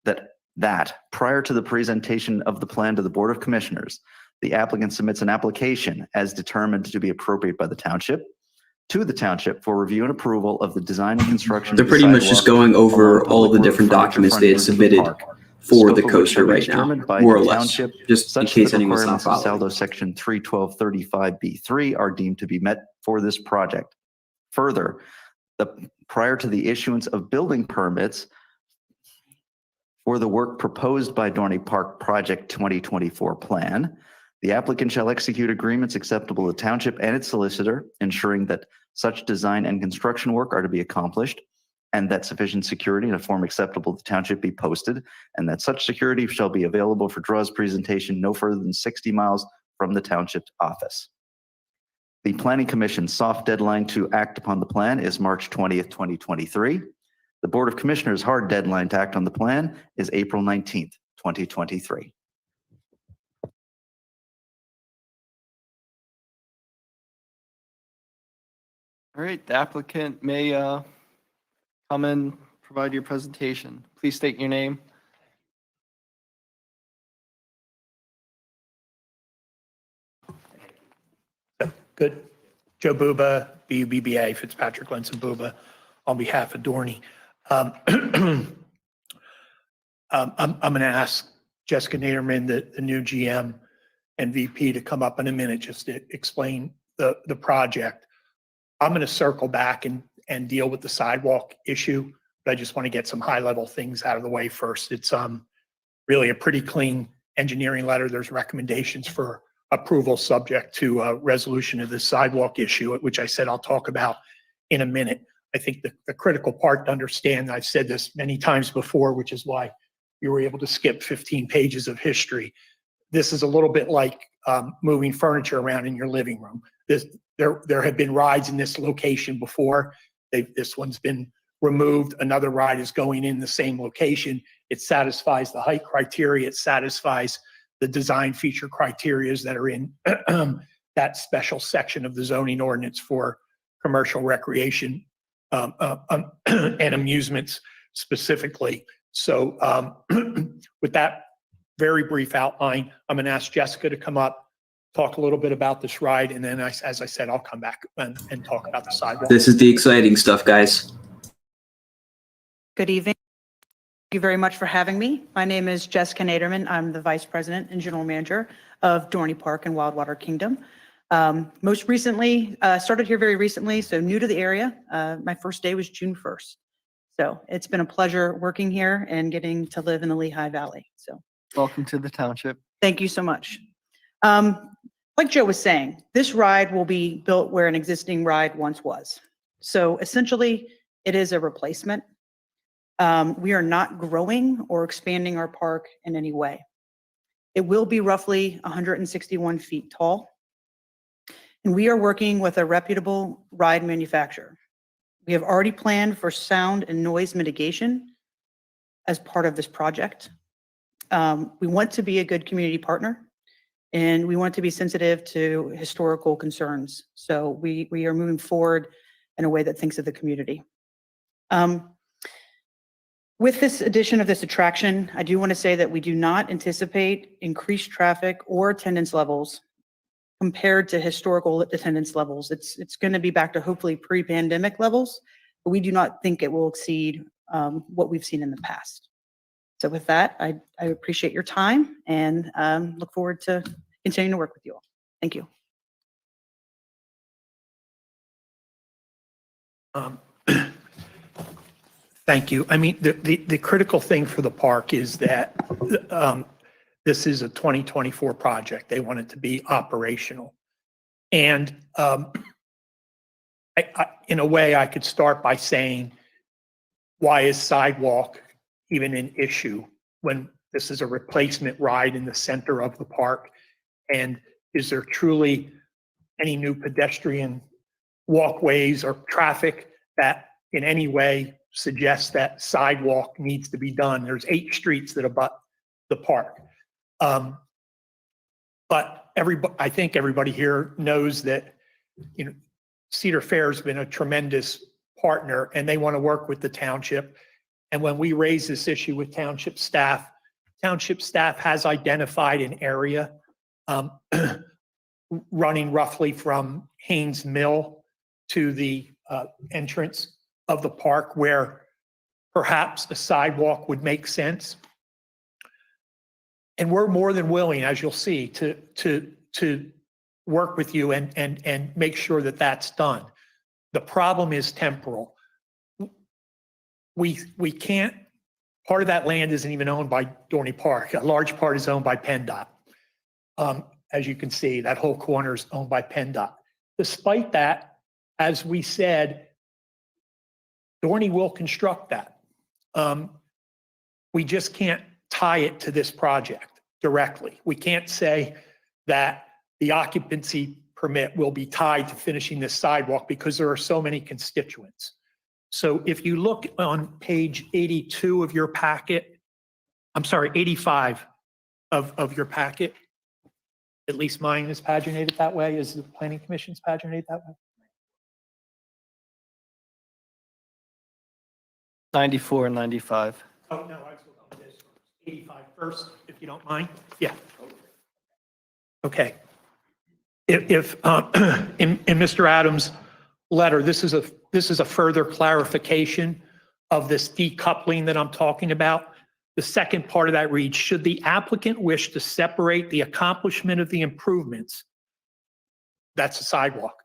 that prior to the presentation of the plan to the Board of Commissioners, the applicant submits an application as determined to be appropriate by the township to the township for review and approval of the design and construction. They're pretty much just going over all of the different documents they had submitted for the coaster right now, more or less, just in case anyone's not following. SALDO section 31235B3 are deemed to be met for this project. Further, prior to the issuance of building permits for the work proposed by Dorney Park Project 2024 plan, the applicant shall execute agreements acceptable to the township and its solicitor, ensuring that such design and construction work are to be accomplished, and that sufficient security in a form acceptable to the township be posted, and that such security shall be available for draws presentation no further than 60 miles from the township's office. The Planning Commission's soft deadline to act upon the plan is March 20th, 2023. The Board of Commissioners' hard deadline to act on the plan is April 19th, 2023. All right, the applicant may come and provide your presentation. Please state your name. Good. Joe Buba, B-U-B-B-A, Fitzpatrick, Lenson Buba, on behalf of Dorney. I'm going to ask Jessica Naderman, the new GM and VP, to come up in a minute just to explain the project. I'm going to circle back and deal with the sidewalk issue, but I just want to get some high-level things out of the way first. It's really a pretty clean engineering letter. There's recommendations for approval subject to a resolution of the sidewalk issue, which I said I'll talk about in a minute. I think the critical part to understand, I've said this many times before, which is why you were able to skip 15 pages of history. This is a little bit like moving furniture around in your living room. There have been rides in this location before. This one's been removed. Another ride is going in the same location. It satisfies the height criteria. It satisfies the design feature criterias that are in that special section of the zoning ordinance for commercial recreation and amusements specifically. So with that very brief outline, I'm going to ask Jessica to come up, talk a little bit about this ride, and then as I said, I'll come back and talk about the sidewalk. This is the exciting stuff, guys. Good evening. Thank you very much for having me. My name is Jessica Naderman. I'm the Vice President and General Manager of Dorney Park and Wildwater Kingdom. Most recently, started here very recently, so new to the area. My first day was June 1st. So it's been a pleasure working here and getting to live in the Lehigh Valley. So Welcome to the township. thank you so much. Like Joe was saying, this ride will be built where an existing ride once was. So essentially, it is a replacement. We are not growing or expanding our park in any way. It will be roughly 161 feet tall. And we are working with a reputable ride manufacturer. We have already planned for sound and noise mitigation as part of this project. We want to be a good community partner, and we want to be sensitive to historical concerns. So we are moving forward in a way that thinks of the community. With this addition of this attraction, I do want to say that we do not anticipate increased traffic or attendance levels compared to historical attendance levels. It's going to be back to hopefully pre-pandemic levels, but we do not think it will exceed what we've seen in the past. So with that, I appreciate your time and look forward to continuing to work with you all. Thank you. Thank you. I mean, the critical thing for the park is that this is a 2024 project. They want it to be operational. And in a way, I could start by saying, why is Sidewalk even an issue when this is a replacement ride in the center of the park? And is there truly any new pedestrian walkways or traffic that in any way suggests that Sidewalk needs to be done? There's 8 streets that abut the park. But I think everybody here knows that, you know, Cedar Fair has been a tremendous partner and they want to work with the township. And when we raise this issue with township staff has identified an area running roughly from Haynes Mill to the entrance of the park where perhaps a sidewalk would make sense. And we're more than willing, as you'll see, to work with you and make sure that that's done. The problem is temporal. We can't, part of that land isn't even owned by Dorney Park. A large part is owned by PennDOT. As you can see, that whole corner is owned by PennDOT. Despite that, as we said, Dorney will construct that. We just can't tie it to this project directly. We can't say that the occupancy permit will be tied to finishing this sidewalk because there are so many constituents. So if you look on page 82 of your packet, I'm sorry, 85 of your packet, at least mine is paginated that way. Is the Planning Commission's paginated that way? 94 and 95. Oh, no, I was looking at this. 85 first, if you don't mind. Yeah. Okay. If in Mr. Adams' letter, this is a further clarification of this decoupling that I'm talking about. The second part of that reads, should the applicant wish to separate the accomplishment of the improvements, that's a sidewalk,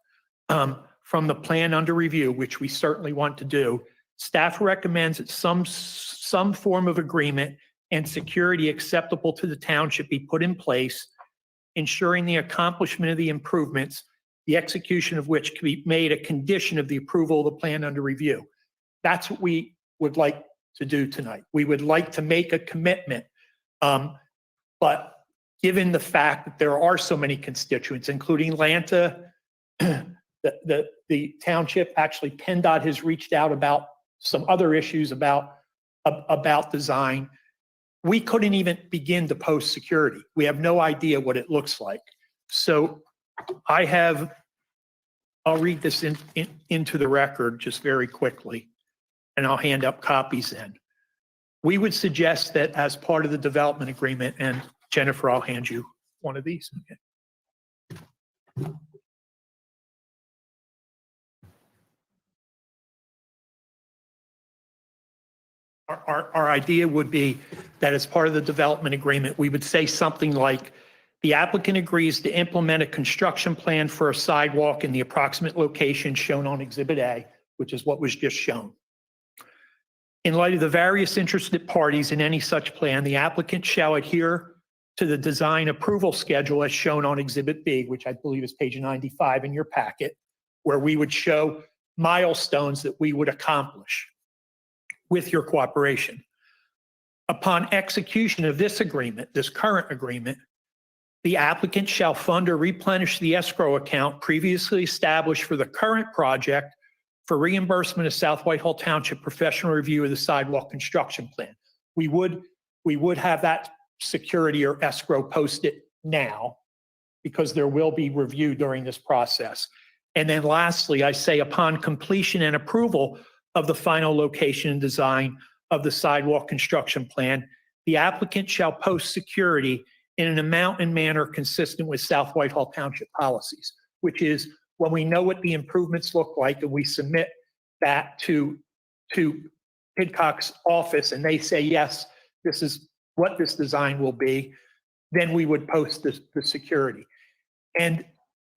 from the plan under review, which we certainly want to do, staff recommends that some form of agreement and security acceptable to the township be put in place, ensuring the accomplishment of the improvements, the execution of which can be made a condition of the approval of the plan under review. That's what we would like to do tonight. We would like to make a commitment, but given the fact that there are so many constituents, including Lanta, the The township, actually PennDOT has reached out about some other issues about design. We couldn't even begin to post security. We have no idea what it looks like. So I'll read this into the record just very quickly, and I'll hand up copies then. We would suggest that as part of the development agreement, and Jennifer, I'll hand you one of these. Okay. Our idea would be that as part of the development agreement, we would say something like, the applicant agrees to implement a construction plan for a sidewalk in the approximate location shown on Exhibit A, which is what was just shown. In light of the various interested parties in any such plan, the applicant shall adhere to the design approval schedule as shown on Exhibit B, which I believe is page 95 in your packet, where we would show milestones that we would accomplish with your cooperation. Upon execution of this agreement, this current agreement, the applicant shall fund or replenish the escrow account previously established for the current project for reimbursement of South Whitehall Township professional review of the sidewalk construction plan. We would have that security or escrow posted now because there will be review during this process. And then lastly, I say upon completion and approval of the final location and design of the sidewalk construction plan, the applicant shall post security in an amount and manner consistent with South Whitehall Township policies, which is when we know what the improvements look like and we submit that to Pidcock's office and they say, yes, this is what this design will be, then we would post the security. And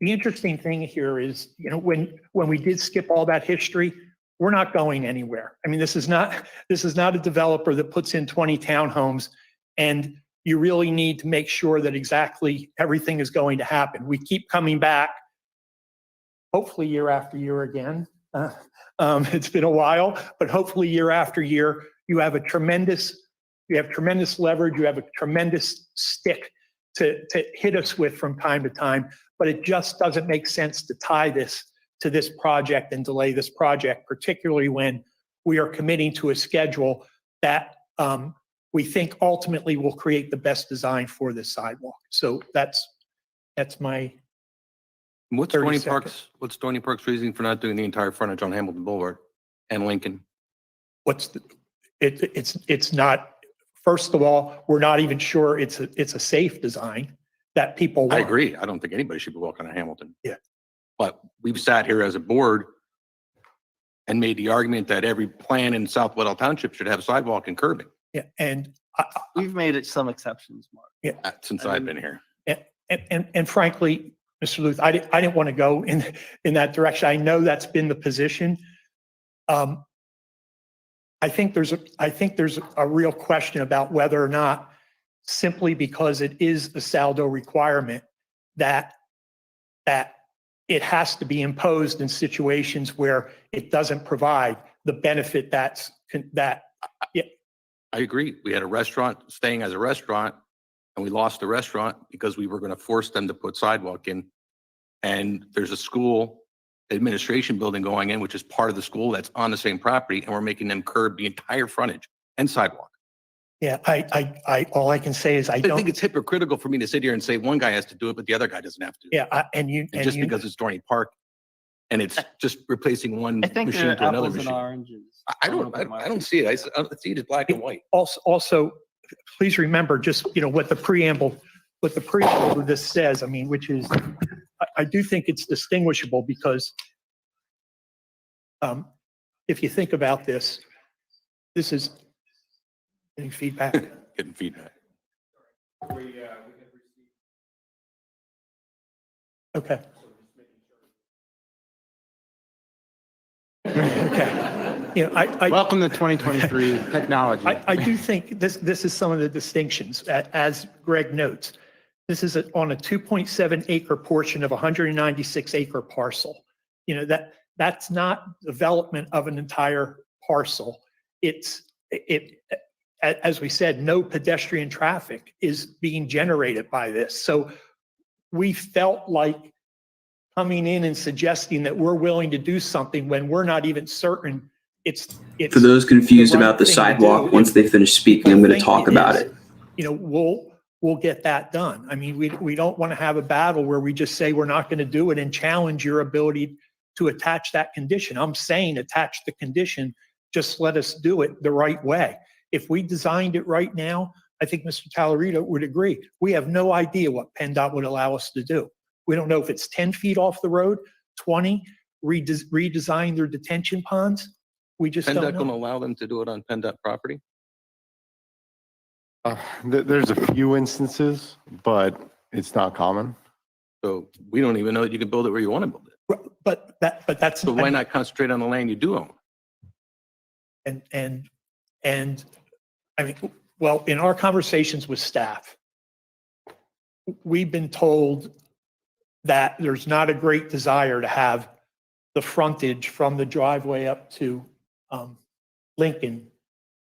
the interesting thing here is, you know, when we did skip all that history, we're not going anywhere. I mean, this is not a developer that puts in 20 townhomes and you really need to make sure that exactly everything is going to happen. We keep coming back, hopefully year after year again. It's been a while, but hopefully year after year, you have tremendous leverage, you have a tremendous stick to hit us with from time to time, but it just doesn't make sense to tie this to this project and delay this project, particularly when we are committing to a schedule that we think ultimately will create the best design for this sidewalk. So that's my. What's Dorney Park's reasoning for not doing the entire frontage on Hamilton Boulevard and Lincoln? It's not, first of all, we're not even sure it's a safe design that people want. I agree. I don't think anybody should be walking on Hamilton. Yeah. But we've sat here as a board and made the argument that every plan in South Whitehall Township should have sidewalk and curbing. Yeah, and we've made it some exceptions, Mark. Yeah, since I've been here. And frankly, Mr. Luth, I didn't want to go in that direction. I know that's been the position. I think there's a real question about whether or not, simply because it is a SALDO requirement, that it has to be imposed in situations where it doesn't provide the benefit that. I agree. We had a restaurant staying as a restaurant and we lost the restaurant because we were going to force them to put sidewalk in. And there's a school administration building going in, which is part of the school that's on the same property, and we're making them curb the entire frontage and sidewalk. Yeah, all I can say is I don't think it's hypocritical for me to sit here and say one guy has to do it, but the other guy doesn't have to. Yeah, because it's Dorney Park and it's just replacing one machine to another apples machine. and oranges. I don't see it. I see it as black and white. Also, please remember just, you know, what the preamble of this says, I mean, which is, I do think it's distinguishable because if you think about this is getting feedback. Getting feedback. Okay. Okay. You know, welcome to 2023 technology. I do think this is some of the distinctions, as Greg notes. This is on a 2.7 acre portion of a 196 acre parcel. You know, that's not development of an entire parcel. As we said, no pedestrian traffic is being generated by this. So we felt like coming in and suggesting that we're willing to do something when we're not even certain it's. For those confused the right about the thing to sidewalk, do. once they finish speaking, I'm going to talk about it. You know, we'll get that done. I mean, we don't want to have a battle where we just say we're not going to do it and challenge your ability to attach that condition. I'm saying attach the condition, just let us do it the right way. If we designed it right now, I think Mr. Tallerito would agree. We have no idea what PennDOT would allow us to do. We don't know if it's 10 feet off the road, 20, redesign their detention ponds. We just don't PennDOT going to know. allow them to do it on PennDOT property? There's a few instances, but it's not common. So we don't even know that you can build it where you want to build it. But that's. So why not concentrate on the land you do own? And I mean, well, in our conversations with staff, we've been told that there's not a great desire to have the frontage from the driveway up to Lincoln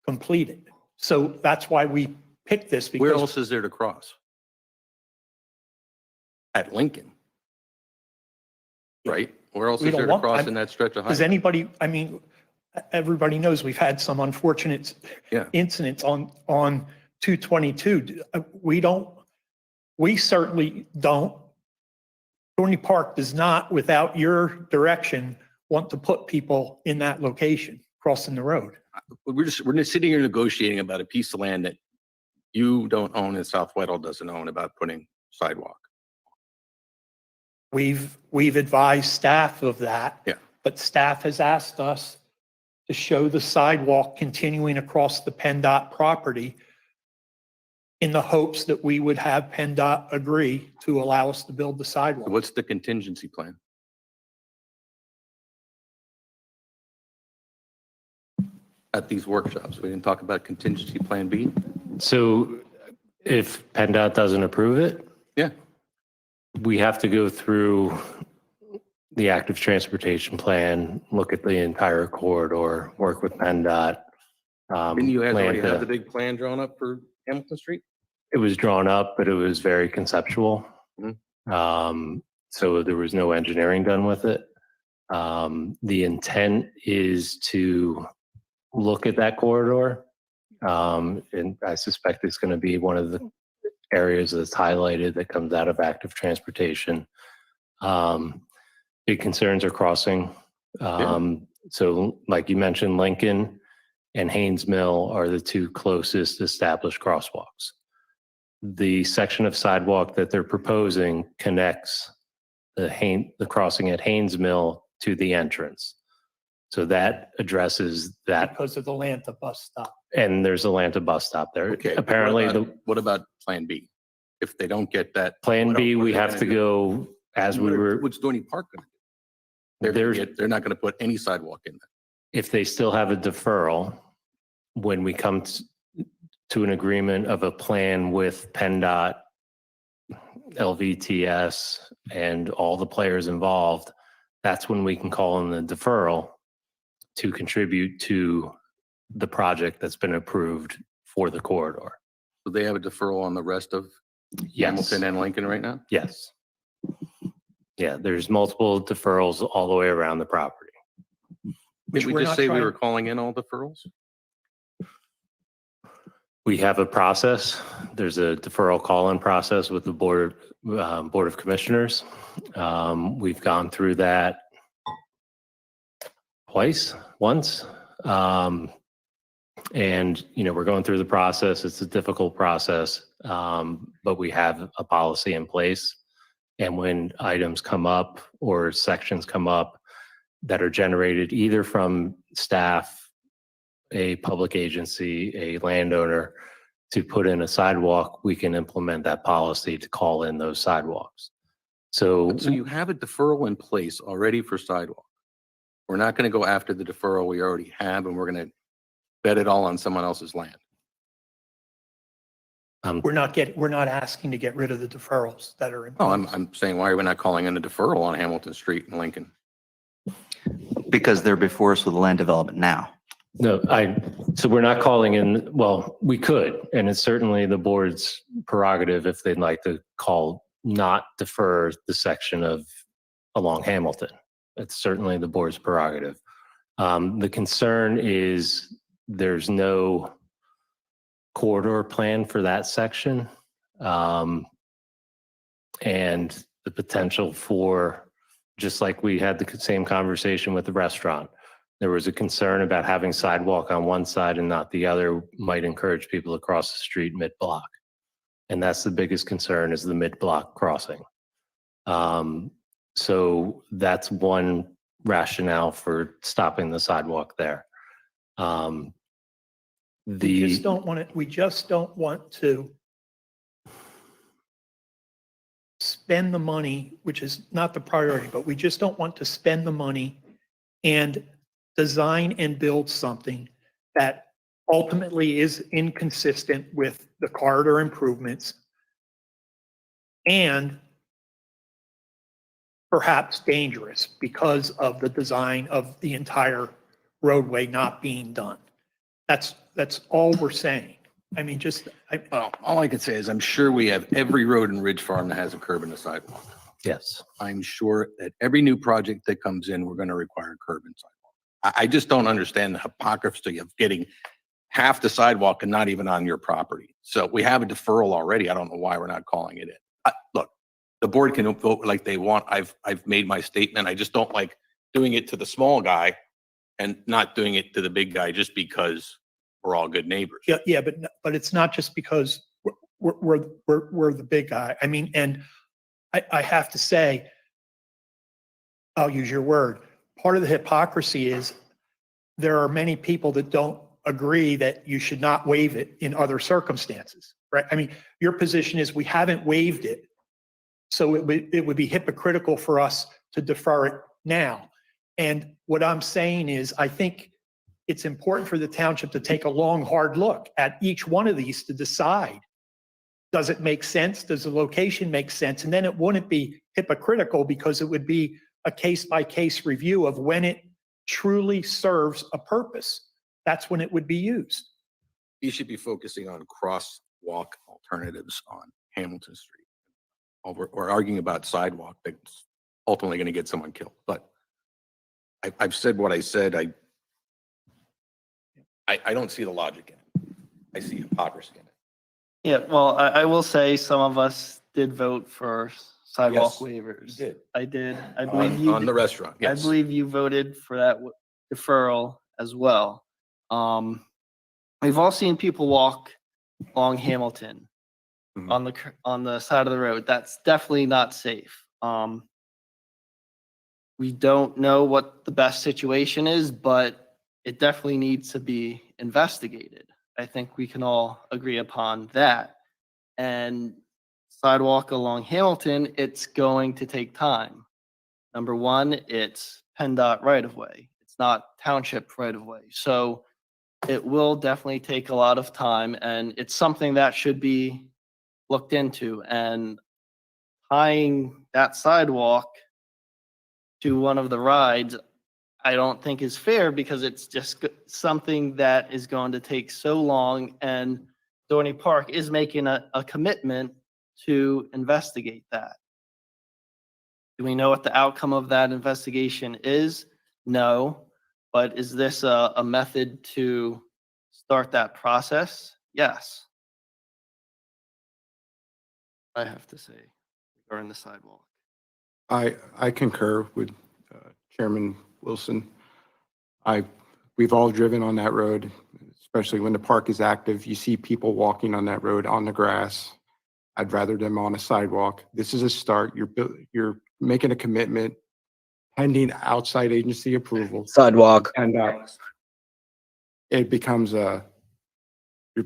completed. So that's why we picked this. Because Where else is there to cross? At Lincoln. Right? Where else We is don't there to want- cross in that stretch of Does highway? anybody, I mean, everybody knows we've had some unfortunate Yeah. incidents on 222. We certainly don't. Dorney Park does not, without your direction, want to put people in that location, crossing the road. We're just sitting here negotiating about a piece of land that you don't own and South Whitehall doesn't own about putting sidewalk. We've advised staff of that. Yeah. But staff has asked us to show the sidewalk continuing across the PennDOT property in the hopes that we would have PennDOT agree to allow us to build the sidewalk. What's the contingency plan? At these workshops, we didn't talk about contingency plan B? So if PennDOT doesn't approve it, Yeah. we have to go through the active transportation plan, look at the entire corridor, work with PennDOT. Didn't you guys already plan have to- the big plan drawn up for Hamilton Street? It was drawn up, but it was very conceptual. Mhm. So there was no engineering done with it. The intent is to look at that corridor. And I suspect it's going to be one of the areas that's highlighted that comes out of active transportation. Big concerns are crossing. So like you mentioned, Lincoln and Haynes Mill are the two closest established crosswalks. The section of sidewalk that they're proposing connects the crossing at Haynes Mill to the entrance. So that addresses that, Because of the Lanta bus stop. and there's a Lanta bus stop there. Okay. Apparently, What about plan B? If they don't get that. Plan what B, are we they have gonna to do? go as we were, What's Dorney Park going to do? They're not going to put any sidewalk in there. if they still have a deferral, when we come to an agreement of a plan with PennDOT, LVTS, and all the players involved, that's when we can call in the deferral to contribute to the project that's been approved for the corridor. So they have a deferral on the rest of Yes. Hamilton and Lincoln right now? Yes. Yeah, there's multiple deferrals all the way around the property. Did we we're just not say we trying- were calling in all deferrals? We have a process. There's a deferral call-in process with the Board of Commissioners. We've gone through that once. And, we're going through the process. It's a difficult process, but we have a policy in place. And when items come up or sections come up that are generated either from staff, a public agency, a landowner, to put in a sidewalk, we can implement that policy to call in those sidewalks. So So you have a deferral in place already for sidewalk. We're not going to go after the deferral we already have, and we're going to bet it all on someone else's land. We're not asking to get rid of the deferrals that are in. Oh, place. I'm saying, why are we not calling in a deferral on Hamilton Street in Lincoln? Because they're before us with the land development now. No, so we're not calling in, well, we could, and it's certainly the board's prerogative if they'd like to not defer the section of along Hamilton. It's certainly the board's prerogative. The concern is there's no corridor plan for that section. And the potential for, just like we had the same conversation with the restaurant, there was a concern about having sidewalk on one side and not the other might encourage people to cross the street mid-block. And that's the biggest concern, is the mid-block crossing. So that's one rationale for stopping the sidewalk there. We just don't want to spend the money, which is not the priority, but we just don't want to spend the money and design and build something that ultimately is inconsistent with the corridor improvements and perhaps dangerous because of the design of the entire roadway not being done. That's all we're saying. I mean, Well, all I can say is I'm sure we have every road in Ridge Farm that has a curb and a sidewalk. Yes. I'm sure that every new project that comes in, we're going to require curb and sidewalk. I just don't understand the hypocrisy of getting half the sidewalk and not even on your property. So we have a deferral already. I don't know why we're not calling it in. Look, the board can vote like they want. I've made my statement. I just don't like doing it to the small guy and not doing it to the big guy just because we're all good neighbors. Yeah, but it's not just because we're the big guy. I mean, and I have to say, I'll use your word. Part of the hypocrisy is there are many people that don't agree that you should not waive it in other circumstances, right? I mean, your position is we haven't waived it, so it would be hypocritical for us to defer it now. And what I'm saying is, I think it's important for the township to take a long, hard look at each one of these to decide, does it make sense? Does the location make sense? And then it wouldn't be hypocritical because it would be a case-by-case review of when it truly serves a purpose. That's when it would be used. You should be focusing on crosswalk alternatives on Hamilton Street. We're arguing about sidewalk that's ultimately going to get someone killed. But I've said what I said. I don't see the logic in it. I see hypocrisy in it. Yeah, well, I will say some of us did vote for sidewalk Yes, waivers. you did. I did. I believe you On the restaurant, yes. I believe you voted for that deferral as well. We've all seen people walk along Hamilton on the side of the road. That's definitely not safe. We don't know what the best situation is, but it definitely needs to be investigated. I think we can all agree upon that. And sidewalk along Hamilton, it's going to take time. Number one, it's PennDOT right of way. It's not township right of way. So it will definitely take a lot of time, and it's something that should be looked into. And tying that sidewalk to one of the rides, I don't think is fair, because it's just something that is going to take so long, and Dorney Park is making a commitment to investigate that. Do we know what the outcome of that investigation is? No. But is this a method to start that process? Yes. I have to say, regarding the sidewalk. I concur with Chairman Wilson. We've all driven on that road, especially when the park is active. You see people walking on that road on the grass. I'd rather them on a sidewalk. This is a start. You're making a commitment pending outside agency approval. Sidewalk. And it becomes you're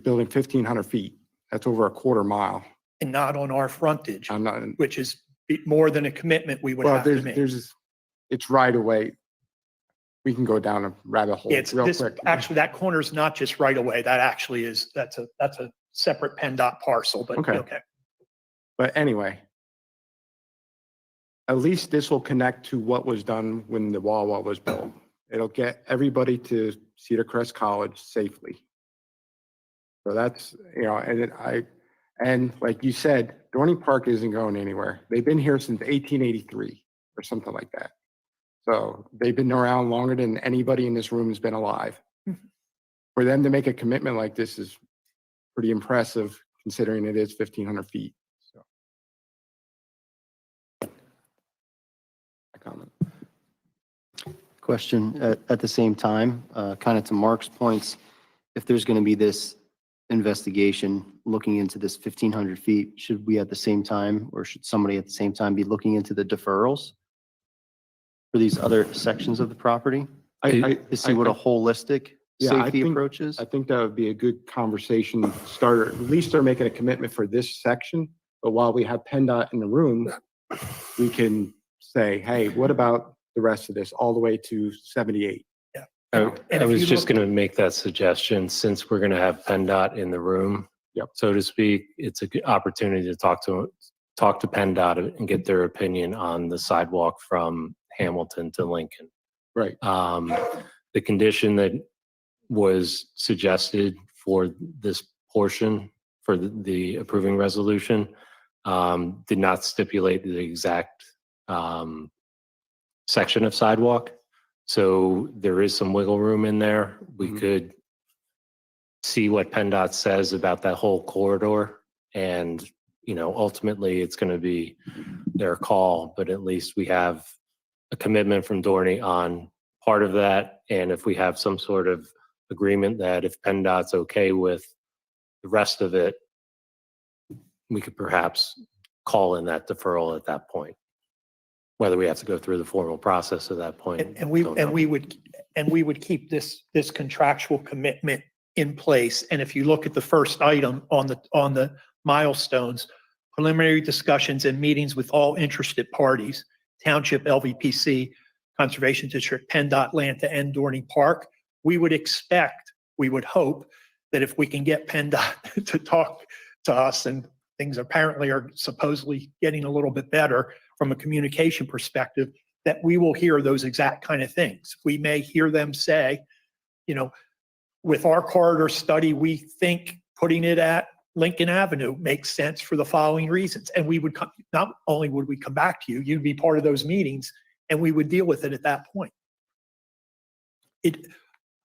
building 1,500 feet. That's over a quarter mile. And not on our frontage, I'm not. which is more than a commitment we would Well, have to make. it's right away. We can go down a rabbit hole It's real this, quick. actually, that corner is not just right away. That actually is, that's a separate PennDOT parcel, but Okay. okay. But anyway, at least this will connect to what was done when the Wawa was built. It'll get everybody to Cedar Crest College safely. So that's, and like you said, Dorney Park isn't going anywhere. They've been here since 1883. or something like that. So they've been around longer than anybody in this room has been alive. For them to make a commitment like this is pretty impressive, considering it is 1,500 feet. So. My comment. Question at the same time, kind of to Mark's points, if there's going to be this investigation looking into this 1,500 feet, should we at the same time, or should somebody at the same time be looking into the deferrals for these other sections of the property? To see what a holistic safety approach is? I think that would be a good conversation starter. At least they're making a commitment for this section, but while we have PennDOT in the room, we can say, hey, what about the rest of this all the way to 78? I was just going to make that suggestion, since we're going to have PennDOT in the room, so to speak. It's a good opportunity to talk to PennDOT and get their opinion on the sidewalk from Hamilton to Lincoln. Right. The condition that was suggested for this portion for the approving resolution did not stipulate the exact section of sidewalk. So there is some wiggle room in there. We could see what PennDOT says about that whole corridor. And, you know, ultimately it's going to be their call, but at least we have a commitment from Dorney on part of that. And if we have some sort of agreement that if PennDOT's okay with the rest of it, we could perhaps call in that deferral at that point. Whether we have to go through the formal process at that point. And we would keep this contractual commitment in place. And if you look at the first item on the milestones, preliminary discussions and meetings with all interested parties, Township, LVPC, Conservation District, PennDOT, Atlanta, and Dorney Park, we would hope that if we can get PennDOT to talk to us, and things apparently are supposedly getting a little bit better from a communication perspective, that we will hear those exact kind of things. We may hear them say, you know, with our corridor study, we think putting it at Lincoln Avenue makes sense for the following reasons. And we would come, not only would we come back to you, you'd be part of those meetings, and we would deal with it at that point.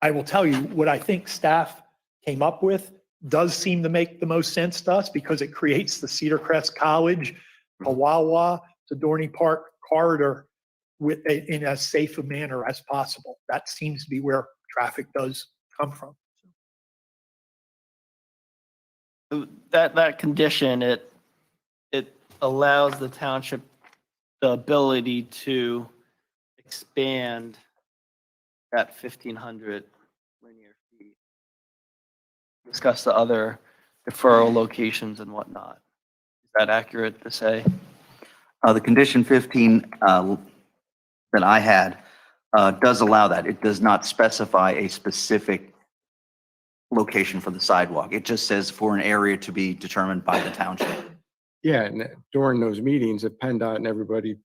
I will tell you what I think staff came up with does seem to make the most sense to us, because it creates the Cedar Crest College, Kawawa to Dorney Park corridor in as safe a manner as possible. That seems to be where traffic does come from. That condition, it allows the township the ability to expand that 1,500 linear feet. Discuss the other deferral locations and whatnot. Is that accurate to say? The condition 15 that I had does allow that. It does not specify a specific location for the sidewalk. It just says for an area to be determined by the township. Yeah, and during those meetings, if PennDOT and everybody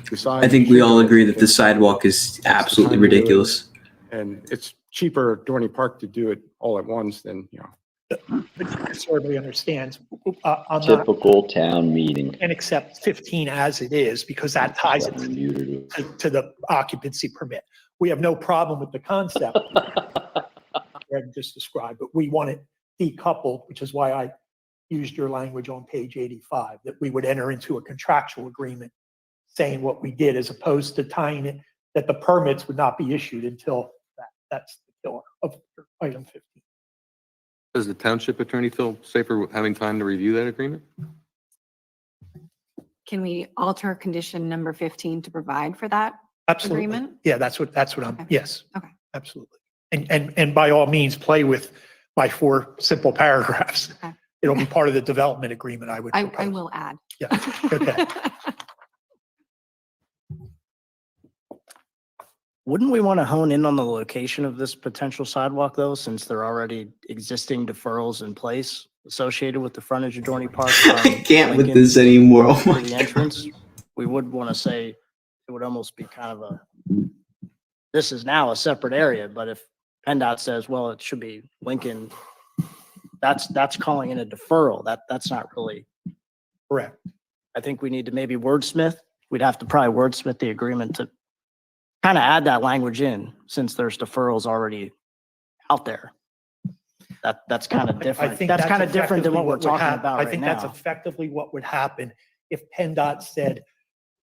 decides. I think we all agree that the sidewalk is absolutely ridiculous. And it's cheaper at Dorney Park to do it all at once than, you know. But certainly understands. I'm not Typical town meeting. and accept 15 as it is, because that ties it to the occupancy permit. We have no problem with the concept Greg just described, but we want it decoupled, which is why I used your language on page 85, that we would enter into a contractual agreement saying what we did, as opposed to tying it, that the permits would not be issued until that's the killer of item 15. Does the township attorney feel safer having time to review that agreement? Can we alter condition number 15 to provide for that Absolutely. agreement? Yeah, that's what I'm, yes. Okay. Absolutely. And by all means, play with my 4 simple paragraphs. Okay. It'll be part of the development agreement, I would I propose. will add. Yeah, okay. Wouldn't we want to hone in on the location of this potential sidewalk though, since there are already existing deferrals in place associated with the frontage of Dorney Park? I can't with this anymore. Oh my The God. entrance, we would want to say it would almost be kind of a, this is now a separate area, but if PennDOT says, well, it should be Lincoln, that's calling it a deferral. That's not really correct. I think we need to maybe wordsmith we'd have to probably wordsmith the agreement to kind of add that language in, since there's deferrals already out there. That's kind of I different. think That's kind of different than effectively what we're would talking hap- about I right think that's now. effectively what would happen if PennDOT said,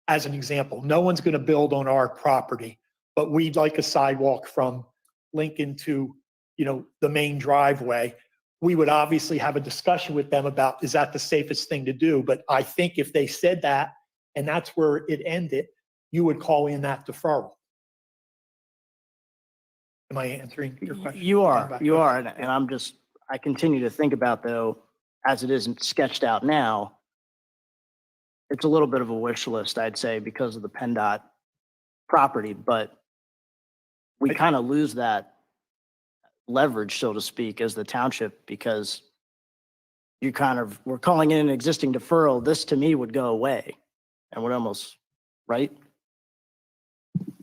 as an example, no one's going to build on our property, but we'd like a sidewalk from Lincoln to, the main driveway. We would obviously have a discussion with them about, is that the safest thing to do? But I think if they said that, and that's where it ended, you would call in that deferral. Am I answering your question? You are, and I continue to think about, though, as it isn't sketched out now, it's a little bit of a wish list, I'd say, because of the PennDOT property, but we kind of lose that leverage, so to speak, as the township, because we're calling in an existing deferral. This to me would go away and would almost, right?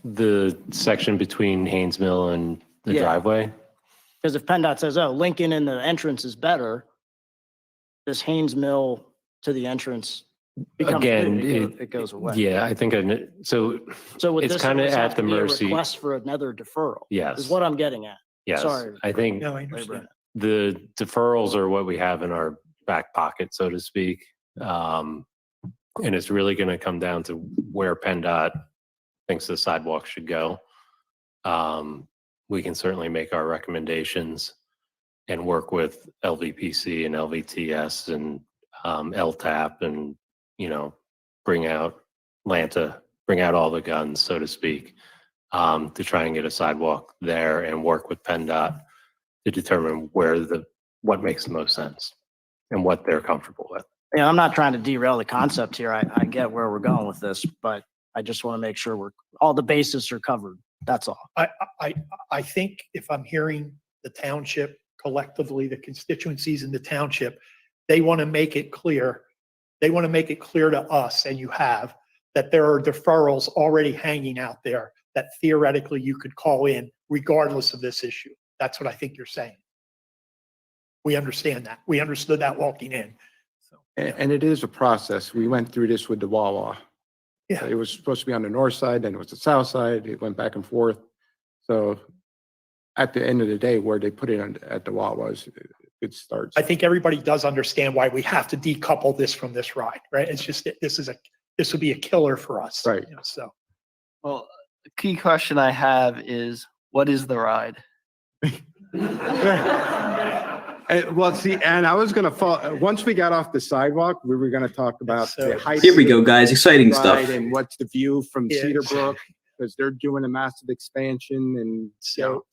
The section between Haynes Mill and the Yeah. driveway. Because if PennDOT says, oh, Lincoln and the entrance is better, this Haynes Mill to the entrance becomes, Again, it goes away. Yeah, I think, so So would it's this kind of almost have at to the be a mercy. request for another deferral? Yes. Is what I'm getting at. Yes, Sorry. I think No, I understand. the deferrals are what we have in our back pocket, so to speak. And it's really going to come down to where PennDOT thinks the sidewalk should go. We can certainly make our recommendations and work with LVPC and LVTS and LTAP and, bring out Lanta, bring out all the guns, so to speak, to try and get a sidewalk there and work with PennDOT to determine what makes the most sense and what they're comfortable with. Yeah, I'm not trying to derail the concept here. I get where we're going with this, but I just want to make sure all the bases are covered. That's all. I think if I'm hearing the township collectively, the constituencies in the township, they want to make it clear. They want to make it clear to us, and you have, that there are deferrals already hanging out there that theoretically you could call in regardless of this issue. That's what I think you're saying. We understand that. We understood that walking in. And it is a process. We went through this with the Wawa. Yeah. It was supposed to be on the north side, then it was the south side. It went back and forth. So at the end of the day, where they put it at the Wawa is a good start. I think everybody does understand why we have to decouple this from this ride, right? It's just, this would be a killer for us. Right. So. Well, the key question I have is, what is the ride? Well, see, and I was gonna once we got off the sidewalk, we were gonna talk about the height. Here we go, guys. Exciting stuff. ride And what's the view from Yeah. Cedar Brook, because they're doing a massive expansion and So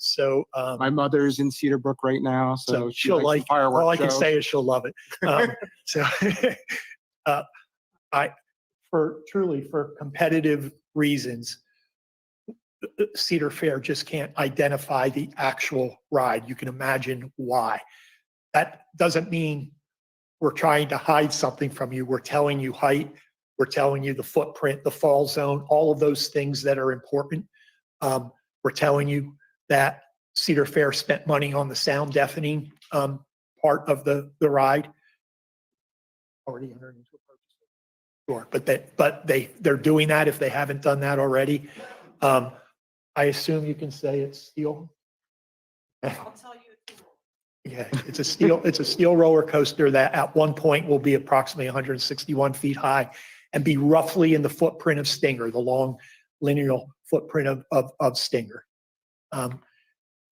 my mother's in Cedar Brook right now, so she she'll likes like, the fireworks all I can show. say is she'll love it. So for competitive reasons, Cedar Fair just can't identify the actual ride. You can imagine why. That doesn't mean we're trying to hide something from you. We're telling you height. We're telling you the footprint, the fall zone, all of those things that are important. We're telling you that Cedar Fair spent money on the sound deafening part of the ride. Already entered into a purchase. Sure, but they're doing that if they haven't done that already. I assume you can say it's steel. I'll tell you. Yeah, it's a steel roller coaster that at one point will be approximately 161 feet high and be roughly in the footprint of Stinger, the long linear footprint of Stinger.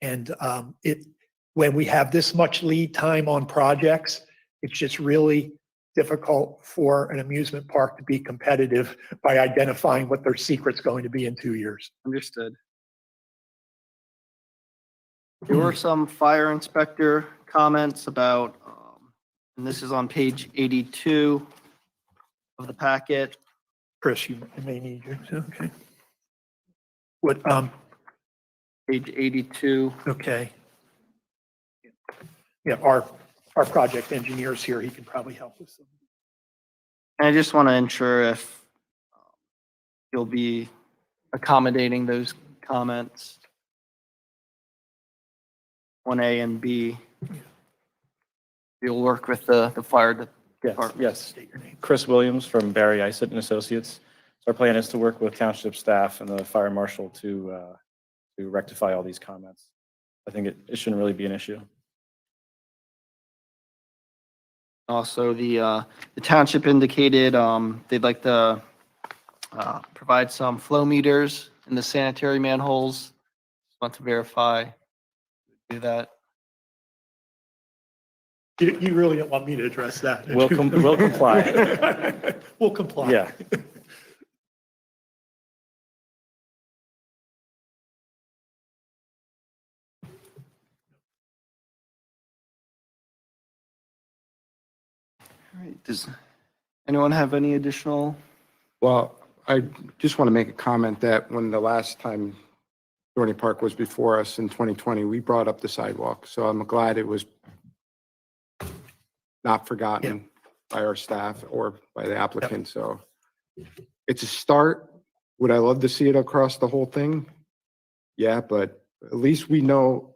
When we have this much lead time on projects, it's just really difficult for an amusement park to be competitive by identifying what their secret's going to be in 2 years. Understood. There were some fire inspector comments about, and this is on page 82 of the packet. Chris, you may need you. Okay. What, Page 82. okay. Yeah, our project engineer's here. He can probably help with some. And I just want to ensure if you'll be accommodating those comments. 1A and B. You'll work with the fire department. Yes. Chris Williams from Barry Isett and Associates. So our plan is to work with township staff and the fire marshal to rectify all these comments. I think it shouldn't really be an issue. Also, the township indicated, they'd like to, provide some flow meters in the sanitary manholes. Just want to verify, do that. You really don't want me to address that. We'll comply. We'll comply. Yeah. All right, does anyone have any additional? Well, I just want to make a comment that when the last time Dorney Park was before us in 2020, we brought up the sidewalk. So I'm glad it was not forgotten by our staff or by the applicant. So it's a start. Would I love to see it across the whole thing? Yeah, but at least we know,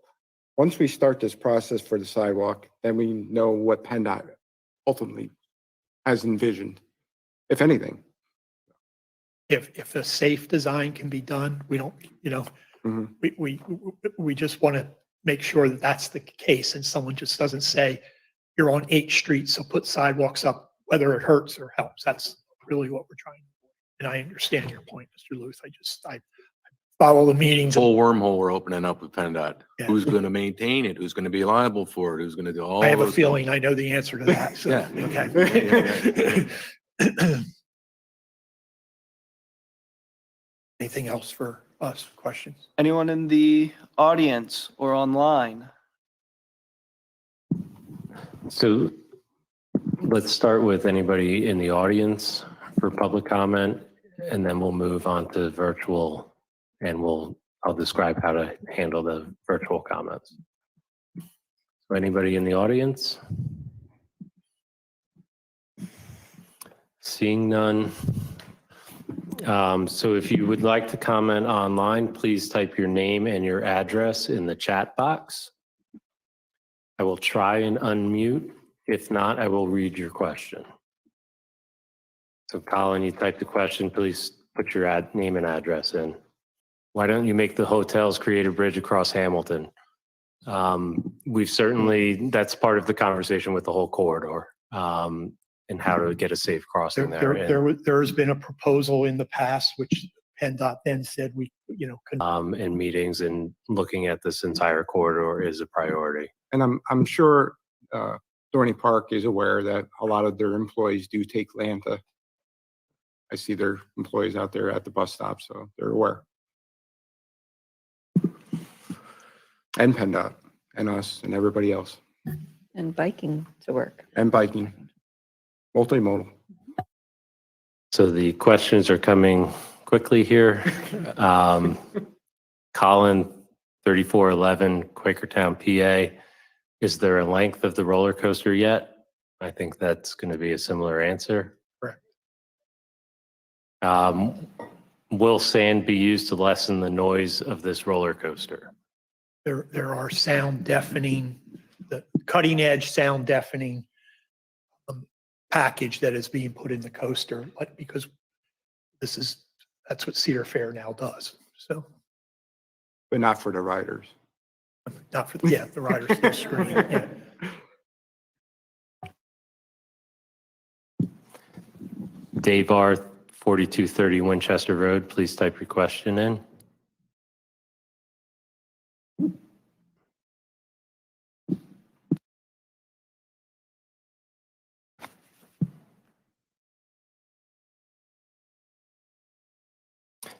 once we start this process for the sidewalk, then we know what PennDOT ultimately has envisioned, if anything. If a safe design can be done, we don't, we just want to make sure that that's the case and someone just doesn't say, you're on 8th Street, so put sidewalks up, whether it hurts or helps. That's really what we're trying to do. And I understand your point, Mr. Luth. I follow the meetings. Whole wormhole we're opening up with PennDOT. Yeah. Who's going to maintain it? Who's going to be liable for it? Who's going to do all I have a those feeling I know the answer to that. So, Yeah. okay. Anything else for us? Questions? Anyone in the audience or online? So let's start with anybody in the audience for public comment, and then we'll move on to virtual, and I'll describe how to handle the virtual comments. So anybody in the audience? Seeing none. So if you would like to comment online, please type your name and your address in the chat box. I will try and unmute. If not, I will read your question. So Colin, you typed the question, please put your name and address in. Why don't you make the hotels create a bridge across Hamilton? We've certainly, that's part of the conversation with the whole corridor, and how to get a safe crossing there. There has been a proposal in the past, which PennDOT then said we, In meetings and looking at this entire corridor is a priority. And I'm sure Dorney Park is aware that a lot of their employees do take Lanta. I see their employees out there at the bus stop, so they're aware. And PennDOT, and us, and everybody else. And biking to work. And biking. Multimodal. So the questions are coming quickly here. Colin, 3411 Quakertown, PA. Is there a length of the roller coaster yet? I think that's going to be a similar answer. Correct. Will sand be used to lessen the noise of this roller coaster? There are sound deafening, the cutting edge sound deafening package that is being put in the coaster, but because that's what Cedar Fair now does. So, But not for the riders. not for the riders still scream. Yeah. Dave R, 4230 Winchester Road, please type your question in.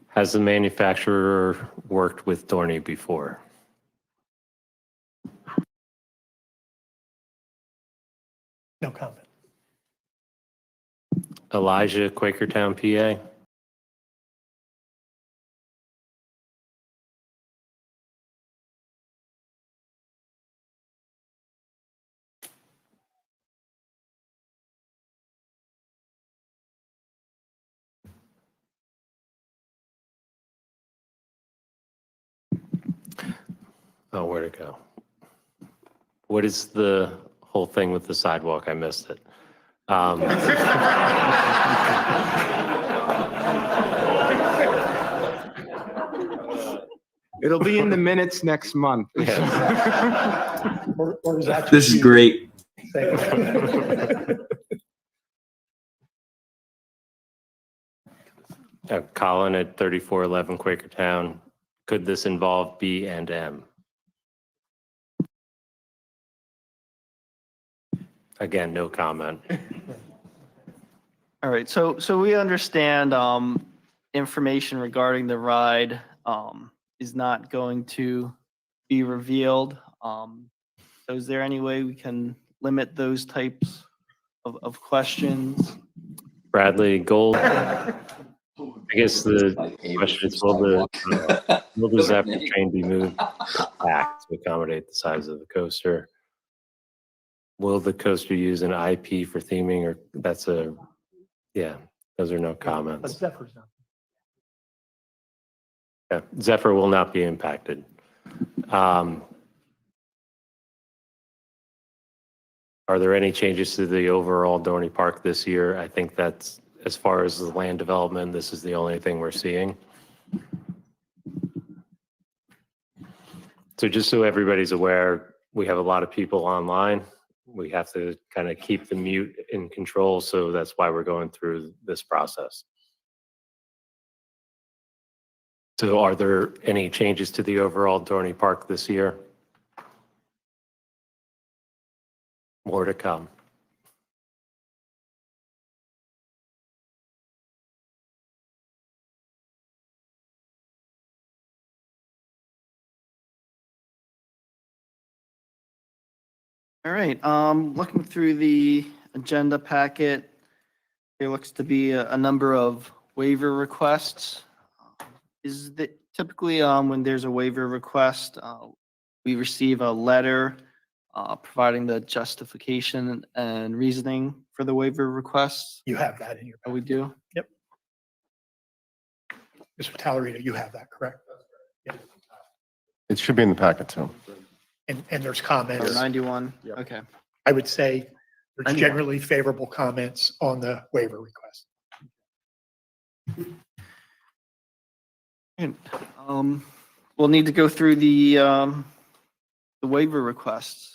Has the manufacturer worked with Dorney before? No comment. Elijah, Quakertown, PA. Oh, where'd it go? What is the whole thing with the sidewalk? I missed it. It'll be in the minutes next month. Or is that This is just you great. saying? Colin at 3411 Quakertown. Could this involve B and M? Again, no comment. All right, so we understand information regarding the ride is not going to be revealed. So is there any way we can limit those types of questions? Bradley Gold. I guess the question is, will the Zephyr train be moved back to accommodate the size of the coaster? Will the coaster use an IP for theming, or yeah, those are no But comments. Zephyr's not. Yeah, Zephyr will not be impacted. Are there any changes to the overall Dorney Park this year? I think that's, as far as the land development, this is the only thing we're seeing. So just so everybody's aware, we have a lot of people online. We have to kind of keep the mute in control, so that's why we're going through this process. So are there any changes to the overall Dorney Park this year? More to come. All right, looking through the agenda packet, there looks to be a number of waiver requests. Is that typically when there's a waiver request, we receive a letter providing the justification and reasoning for the waiver requests? You have that in your. Oh, we do? Yep. Mr. Tallerita, you have that, correct? Yeah. It should be in the packet too. And there's comments. 91, okay. I would say there's generally favorable comments on the waiver request. And, we'll need to go through the waiver requests.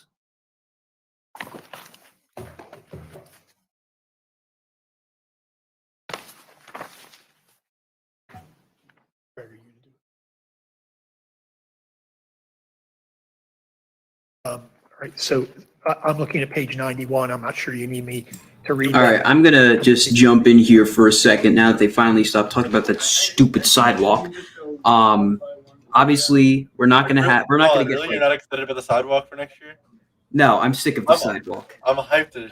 All right, so I'm looking at page 91. I'm not sure you need me to read. All that. right, I'm gonna just jump in here for a second now that they finally stopped talking about that stupid sidewalk. Obviously, we're not gonna get. Really, you're not excited about the sidewalk for next year? No, I'm sick of the sidewalk. I'm hyped.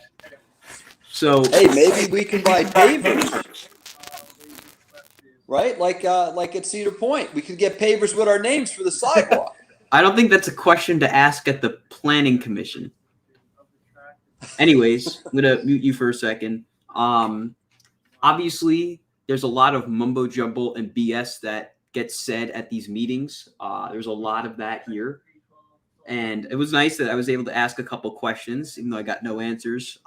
So hey, maybe we can buy pavers, right? Like at Cedar Point, we could get pavers with our names for the sidewalk. I don't think that's a question to ask at the planning commission. Anyways, I'm gonna mute you for a second. Obviously, there's a lot of mumbo jumbo and BS that gets said at these meetings. There's a lot of that here. And it was nice that I was able to ask a couple questions, even though I got no answers.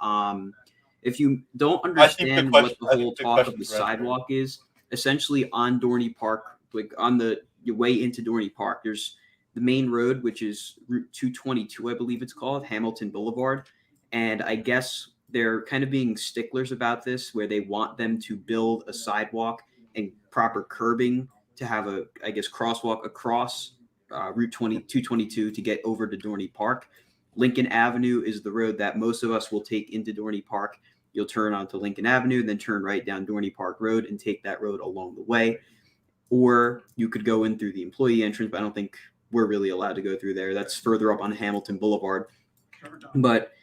If you don't understand what the whole talk of the sidewalk is, essentially on Dorney Park, like on your way into Dorney Park, there's the main road, which is Route 222, I believe it's called, Hamilton Boulevard. And I guess they're kind of being sticklers about this, where they want them to build a sidewalk and proper curbing to have a, I guess, crosswalk across Route 222 to get over to Dorney Park. Lincoln Avenue is the road that most of us will take into Dorney Park. You'll turn onto Lincoln Avenue, then turn right down Dorney Park Road and take that road along the way. Or you could go in through the employee entrance, but I don't think we're really allowed to go through there. That's further up on Hamilton Boulevard. But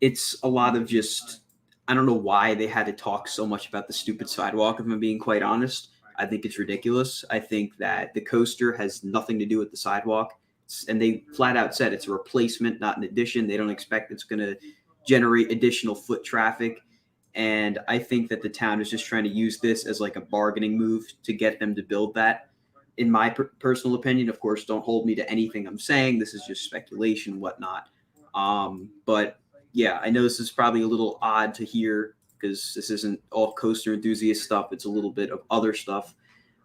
it's a lot of just, I don't know why they had to talk so much about the stupid sidewalk, if I'm being quite honest. I think it's ridiculous. I think that the coaster has nothing to do with the sidewalk. And they flat out said it's a replacement, not an addition. They don't expect it's going to generate additional foot traffic. And I think that the town is just trying to use this as like a bargaining move to get them to build that. In my personal opinion, of course, don't hold me to anything I'm saying. This is just speculation, whatnot. But yeah, I know this is probably a little odd to hear because this isn't all coaster enthusiast stuff. It's a little bit of other stuff.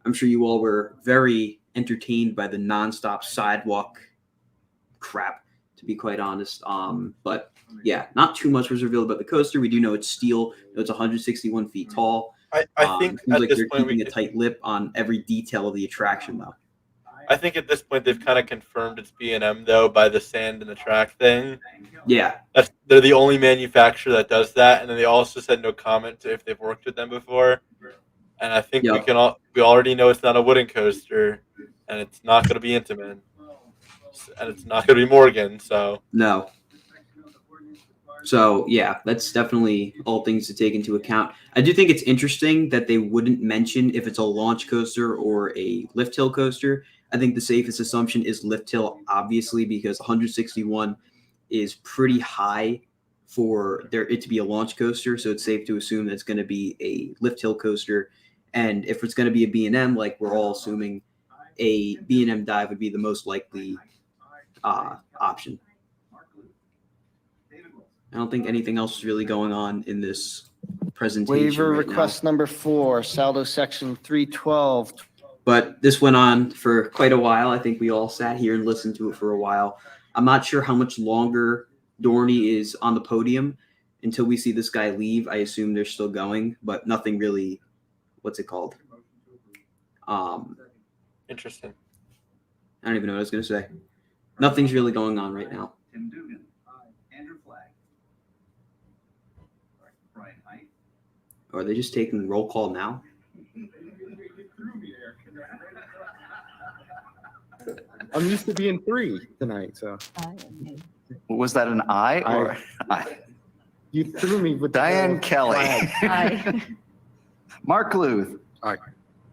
I'm sure you all were very entertained by the nonstop sidewalk crap, to be quite honest. But yeah, not too much was revealed about the coaster. We do know it's steel. It's 161 feet tall. I think seems at like this they're point keeping a tight lip on every detail of the attraction, though. I think at this point they've kind of confirmed it's B&M though by the sand and the track thing. Yeah. They're the only manufacturer that does that, and then they also said no comment to if they've worked with them before. And I think we already know it's not a wooden coaster, and it's not going to be Intamin, and it's not going to be Morgan. So no. So yeah, that's definitely all things to take into account. I do think it's interesting that they wouldn't mention if it's a launch coaster or a lift hill coaster. I think the safest assumption is lift hill, obviously, because 161 is pretty high for it to be a launch coaster. So it's safe to assume that it's going to be a lift hill coaster. And if it's going to be a B&M, like we're all assuming, a B&M dive would be the most likely option. I don't think anything else is really going on in this presentation. Waiver right request now. number 4, Saldo section 312. But this went on for quite a while. I think we all sat here and listened to it for a while. I'm not sure how much longer Dorney is on the podium until we see this guy leave. I assume they're still going, but nothing really, what's it called? interesting. I don't even know what I was going to say. Nothing's really going on right now. Or are they just taking roll call now? I'm used to being 3 tonight, so. Was that an I or I? You threw me with Diane Kelly. Aye. Mark Luth. Aye.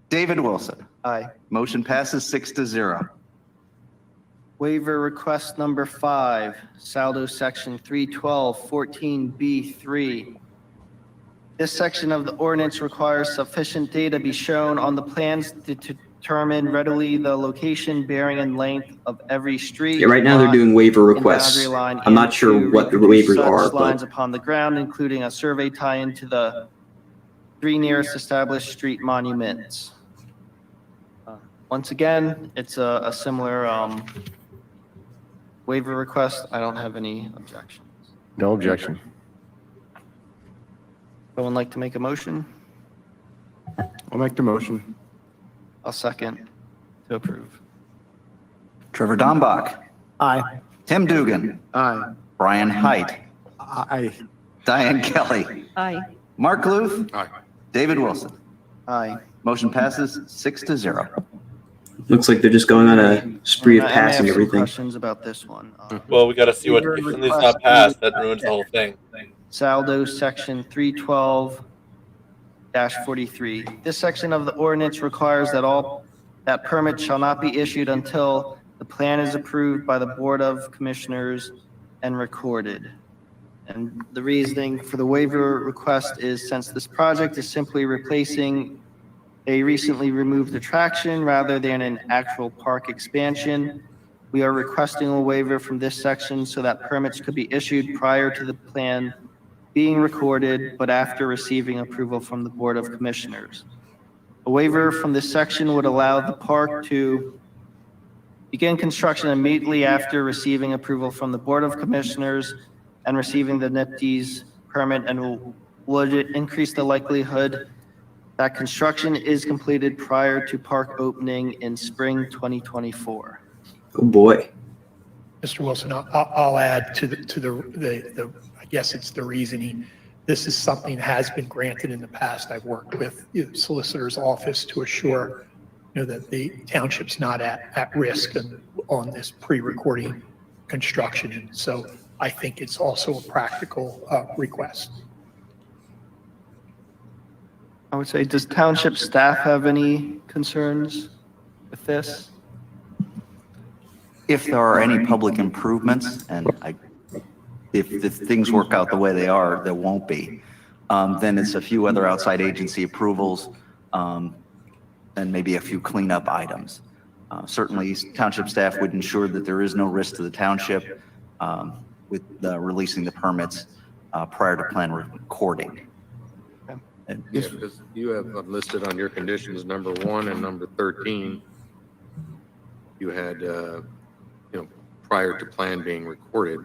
David Wilson. Aye. Motion passes 6-0. Waiver request number 5, Saldo section 312, 14B3. This section of the ordinance requires sufficient data be shown on the plans to determine readily the location, bearing, and length of every street. Yeah, right now they're doing waiver requests. I'm not sure what the waivers are, lines but upon the ground, including a survey tie-in to the 3 nearest established street monuments. Once again, it's a similar waiver request. I don't have any objections. No objection. Someone like to make a motion? I'll make the motion. I'll second to approve. Trevor Dombach. Aye. Tim Dugan. Aye. Brian Height. Aye. Diane Kelly. Aye. Mark Luth. Aye. David Wilson. Aye. Motion passes 6-0. looks like they're just going on a spree of I may have passing some everything. questions about this one. Well, we got to see what Waiver if something's request not passed. number- That ruins the whole thing. Saldo section 312-43. This section of the ordinance requires that permit shall not be issued until the plan is approved by the Board of Commissioners and recorded. And the reasoning for the waiver request is since this project is simply replacing a recently removed attraction rather than an actual park expansion, we are requesting a waiver from this section so that permits could be issued prior to the plan being recorded, but after receiving approval from the Board of Commissioners. A waiver from this section would allow the park to begin construction immediately after receiving approval from the Board of Commissioners and receiving the NIPD's permit, and would increase the likelihood that construction is completed prior to park opening in spring 2024. Oh boy. Mr. Wilson, I'll add to the I guess it's the reasoning. This is something that has been granted in the past. I've worked with the solicitor's office to assure, that the township's not at risk on this pre-recording construction. And so I think it's also a practical request. I would say, does township staff have any concerns with this? If there are any public improvements, and if things work out the way they are, there won't be, then it's a few other outside agency approvals, and maybe a few cleanup items. Certainly, township staff would ensure that there is no risk to the township with releasing the permits prior to plan recording. Yeah, because you have listed on your conditions, number 1 and number 13, you had, prior to plan being recorded.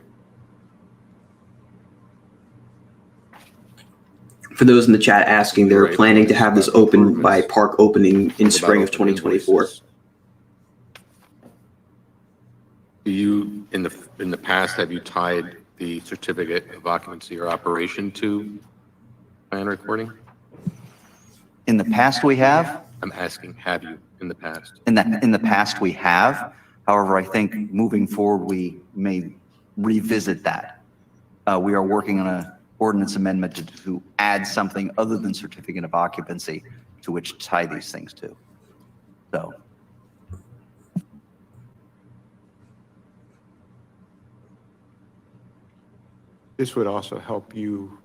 For those in the chat asking, they're Right. planning to have this open by Improvements. park opening in What about spring of open 2024. invoices? Do you, in the past, have you tied the certificate of occupancy or operation to plan recording? In the past, we have. I'm asking, have you in the past? In the past, we have. However, I think moving forward, we may revisit that. We are working on an ordinance amendment to add something other than certificate of occupancy to which to tie these things to. So. This would also help you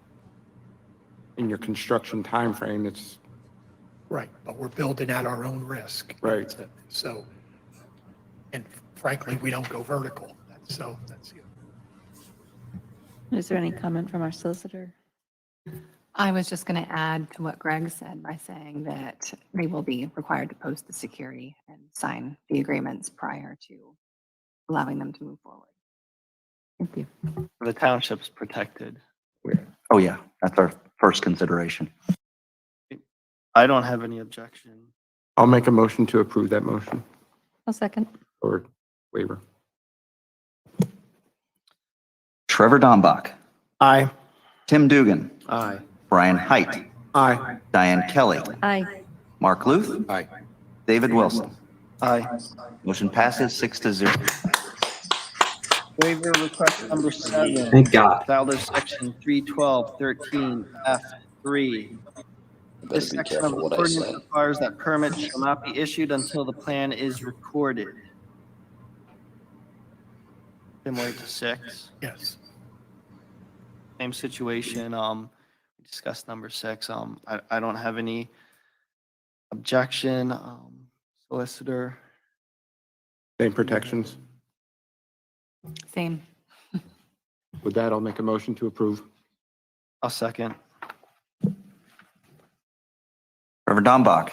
in your construction timeframe. It's Right, but we're building at our own risk. right. So, and frankly, we don't go vertical. So that's it. Is there any comment from our solicitor? I was just going to add to what Greg said by saying that they will be required to post the security and sign the agreements prior to allowing them to move forward. Thank you. The township's protected. Oh, yeah, that's our first consideration. I don't have any objection. I'll make a motion to approve that motion I'll second. or waiver. Trevor Dombach. Aye. Tim Dugan. Aye. Brian Height. Aye. Diane Kelly. Aye. Mark Luth. Aye. David Wilson. Aye. Motion passes 6-0. Waiver request number 7. Thank God. Saldo section 31213 F3. This section of the ordinance requires that permits shall not be issued until the plan is recorded. Similar to 6. Yes. Same situation. We discussed number 6. I don't have any objection. Solicitor. Same protections. Same. With that, I'll make a motion to approve. I'll second. Trevor Dombach.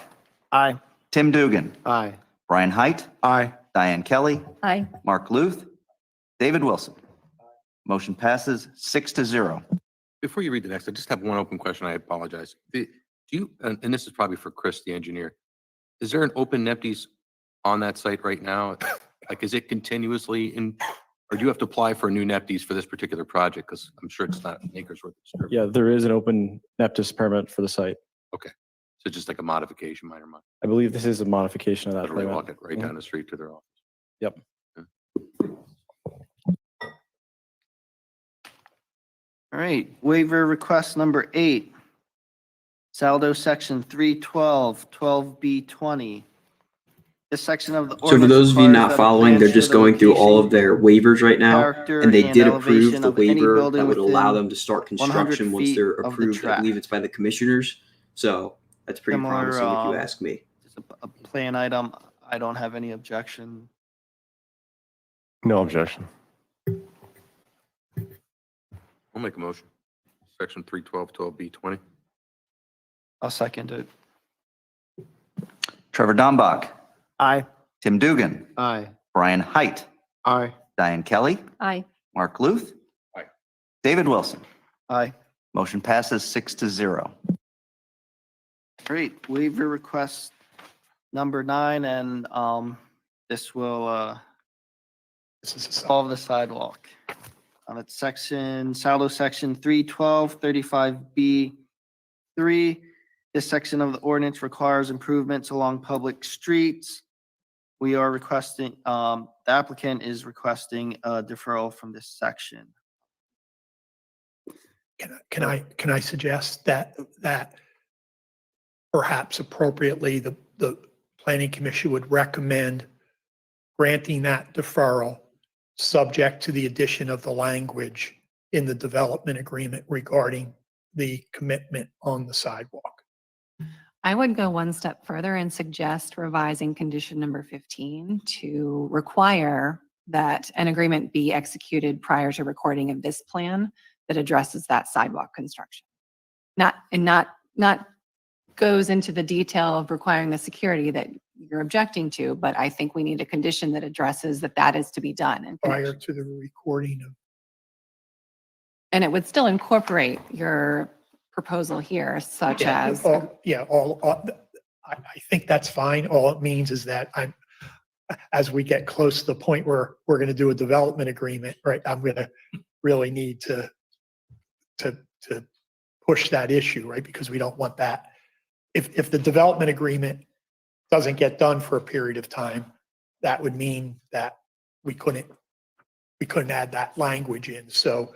Aye. Tim Dugan. Aye. Brian Height. Aye. Diane Kelly. Aye. Mark Luth. David Wilson. Motion passes 6-0. Before you read the next, I just have one open question. I apologize. Do you, and this is probably for Chris, the engineer, is there an open NEPDES on that site right now? Like, is it continuously in, or do you have to apply for a new NEPDES for this particular project? Because I'm sure it's not an acre's worth of disturbance. Yeah, there is an open NEPDES permit for the site. Okay. So just like a modification, minor mod. I believe this is a modification of that Literally permit. walk it right down the street to their office. Yep. All right, waiver request number 8. Saldo section 312, 12B20. This section of the So for those of you not following, they're just going through all of their waivers right now, and they did approve the waiver that would allow them to start construction once they're approved. I believe it's by the commissioners. So that's pretty promising if you ask me. It's a plan item. I don't have any objection. No objection. I'll make a motion. Section 312, 12B20. I'll second it. Trevor Dombach. Aye. Tim Dugan. Aye. Brian Height. Aye. Diane Kelly. Aye. Mark Luth. Aye. David Wilson. Aye. Motion passes 6-0. Great, waiver request number 9, and this will solve the sidewalk. It's section, Saldo section 312, 35B3. This section of the ordinance requires improvements along public streets. We are requesting, the applicant is requesting a deferral from this section. Can I suggest that perhaps appropriately, the planning commission would recommend granting that deferral subject to the addition of the language in the development agreement regarding the commitment on the sidewalk. I would go one step further and suggest revising condition number 15 to require that an agreement be executed prior to recording of this plan that addresses that sidewalk construction. Not not goes into the detail of requiring the security that you're objecting to, but I think we need a condition that addresses that that is to be done. in Prior connection. to the recording of, And it would still incorporate your proposal here, such as, I think that's fine. All it means is that as we get close to the point where we're going to do a development agreement, right, I'm going to really need to push that issue, right? Because we don't want that. If the development agreement doesn't get done for a period of time, that would mean that we couldn't add that language in. So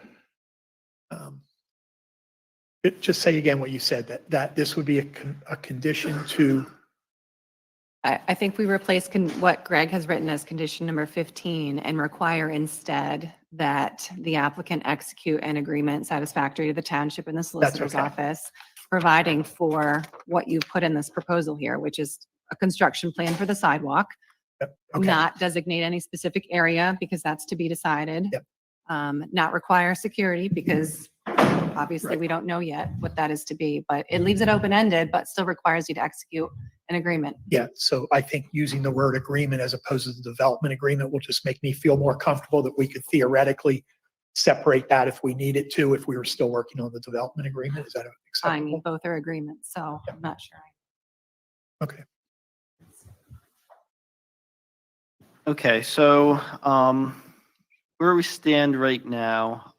just say again what you said, that this would be a condition to. I think we replace what Greg has written as condition number 15 and require instead that the applicant execute an agreement satisfactory to the township and the solicitor's office, providing for what you've put in this proposal here, which is a construction plan for the sidewalk. Not designate any specific area because that's to be decided. Not require security because obviously we don't know yet what that is to be, but it leaves it open-ended, but still requires you to execute an agreement. Yeah, so I think using the word agreement as opposed to the development agreement will just make me feel more comfortable that we could theoretically separate that if we needed to, if we were still working on the development agreement. Is that acceptable? I mean, both are agreements, so I'm not sure. Okay. Okay, so where we stand right now,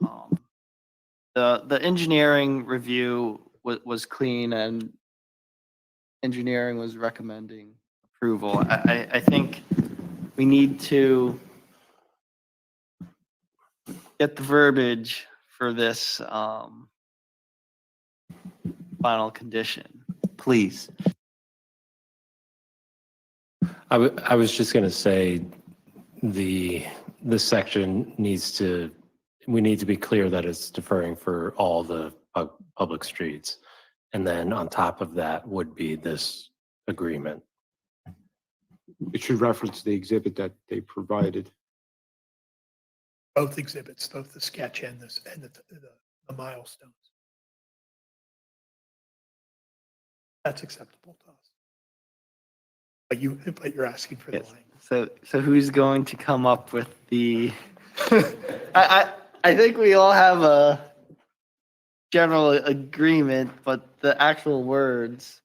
the engineering review was clean and engineering was recommending approval. I think we need to get the verbiage for this final condition, please. I was just going to say this section we need to be clear that it's deferring for all the public streets. And then on top of that would be this agreement. It should reference the exhibit that they provided. Both exhibits, both the sketch and the milestones. That's acceptable to us. But you're asking for the line. So who's going to come up with the? I think we all have a general agreement, but the actual words.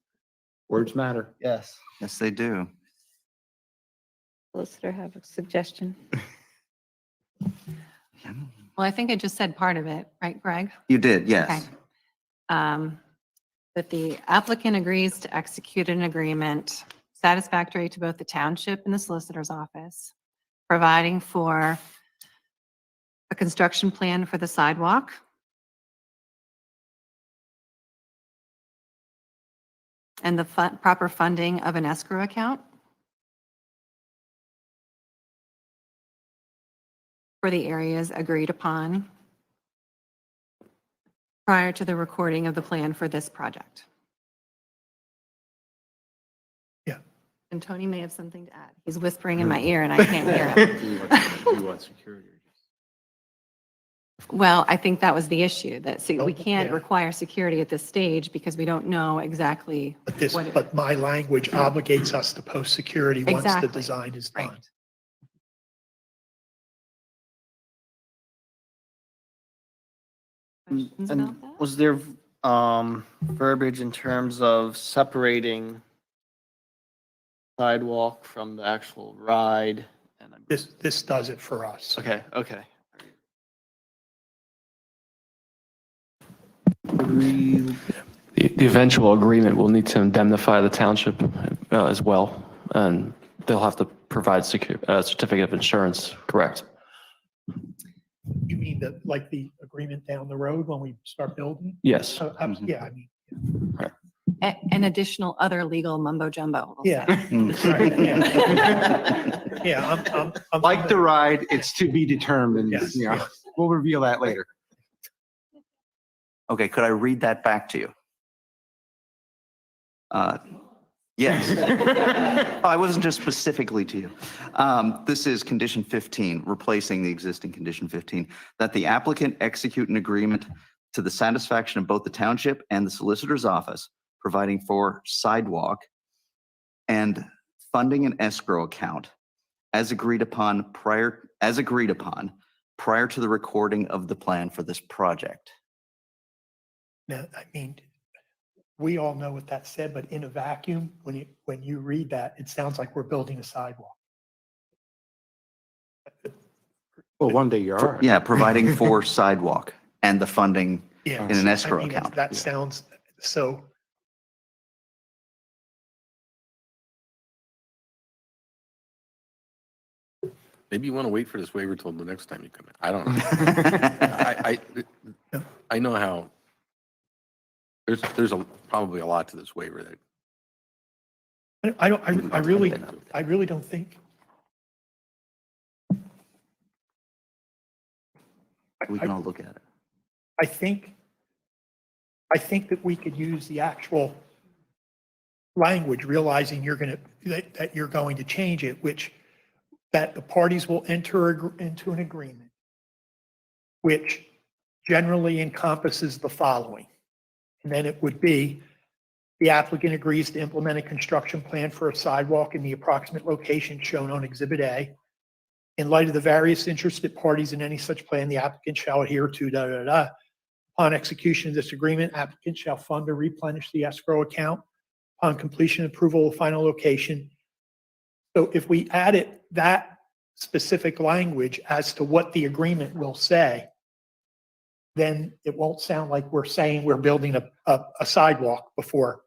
Words matter. Yes. Yes, they do. Solicitor have a suggestion. Well, I think I just said part of it, right, Greg? You did, yes. Okay. That the applicant agrees to execute an agreement satisfactory to both the township and the solicitor's office, providing for a construction plan for the sidewalk, and the proper funding of an escrow account for the areas agreed upon prior to the recording of the plan for this project. Yeah. And Tony may have something to add. He's whispering in my ear and I can't hear him. You want security? Well, I think that was the issue, that we can't require security at this stage because we don't know exactly what it. But my language obligates us to post security once the Exactly. design is done. Questions And about that? was there verbiage in terms of separating sidewalk from the actual ride? And This does it for us. okay. The eventual agreement will need to indemnify the township as well, and they'll have to provide certificate of insurance, correct? You mean like the agreement down the road when we start building? Yes. Yeah, I mean. An additional other legal mumbo jumbo. we'll Yeah. say. Right, yeah. Yeah, I'm Like the ride, it's to be determined. Yes, You know, yes. we'll reveal that later. Okay, could I read that back to you? Yes. I wasn't just specifically to you. This is condition 15, replacing the existing condition 15, that the applicant execute an agreement to the satisfaction of both the township and the solicitor's office, providing for sidewalk and funding an escrow account as agreed upon prior to the recording of the plan for this project. Now, I mean, we all know what that said, but in a vacuum, when you read that, it sounds like we're building a sidewalk. Well, one day you are. Yeah, providing for sidewalk and the funding Yeah, in an I escrow mean, account. that sounds so. Maybe you want to wait for this waiver till the next time you come in. I don't know. I know how, there's probably a lot to this waiver that. I really don't think. We can all look at it. I think that we could use the actual language, realizing that you're going to change it, which that the parties will enter into an agreement, which generally encompasses the following. And then it would be, the applicant agrees to implement a construction plan for a sidewalk in the approximate location shown on Exhibit A. In light of the various interested parties in any such plan, the applicant shall adhere to . Upon execution of this agreement, applicant shall fund or replenish the escrow account. Upon completion and approval of final location. So if we added that specific language as to what the agreement will say, then it won't sound like we're saying we're building a sidewalk before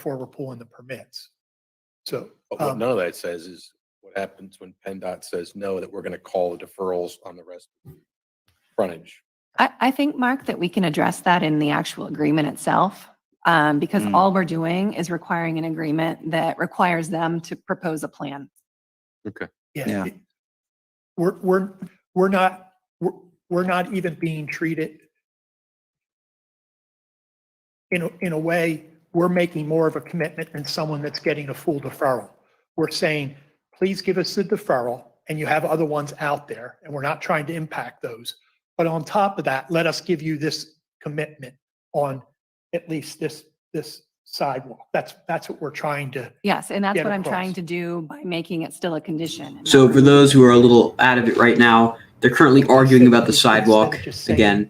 we're pulling the permits. So, But what none of that says is what happens when PennDOT says no, that we're going to call the deferrals on the rest of the frontage. I think, Mark, that we can address that in the actual agreement itself, because all we're doing is requiring an agreement that requires them to propose a plan. Okay. Yeah. We're not even being treated in a way. We're making more of a commitment than someone that's getting a full deferral. We're saying, please give us the deferral, and you have other ones out there, and we're not trying to impact those. But on top of that, let us give you this commitment on at least this sidewalk. That's what we're trying to. Yes, and that's get what I'm across. trying to do by making it still a condition. So for those who are a little out of it right now, they're currently arguing about the sidewalk again.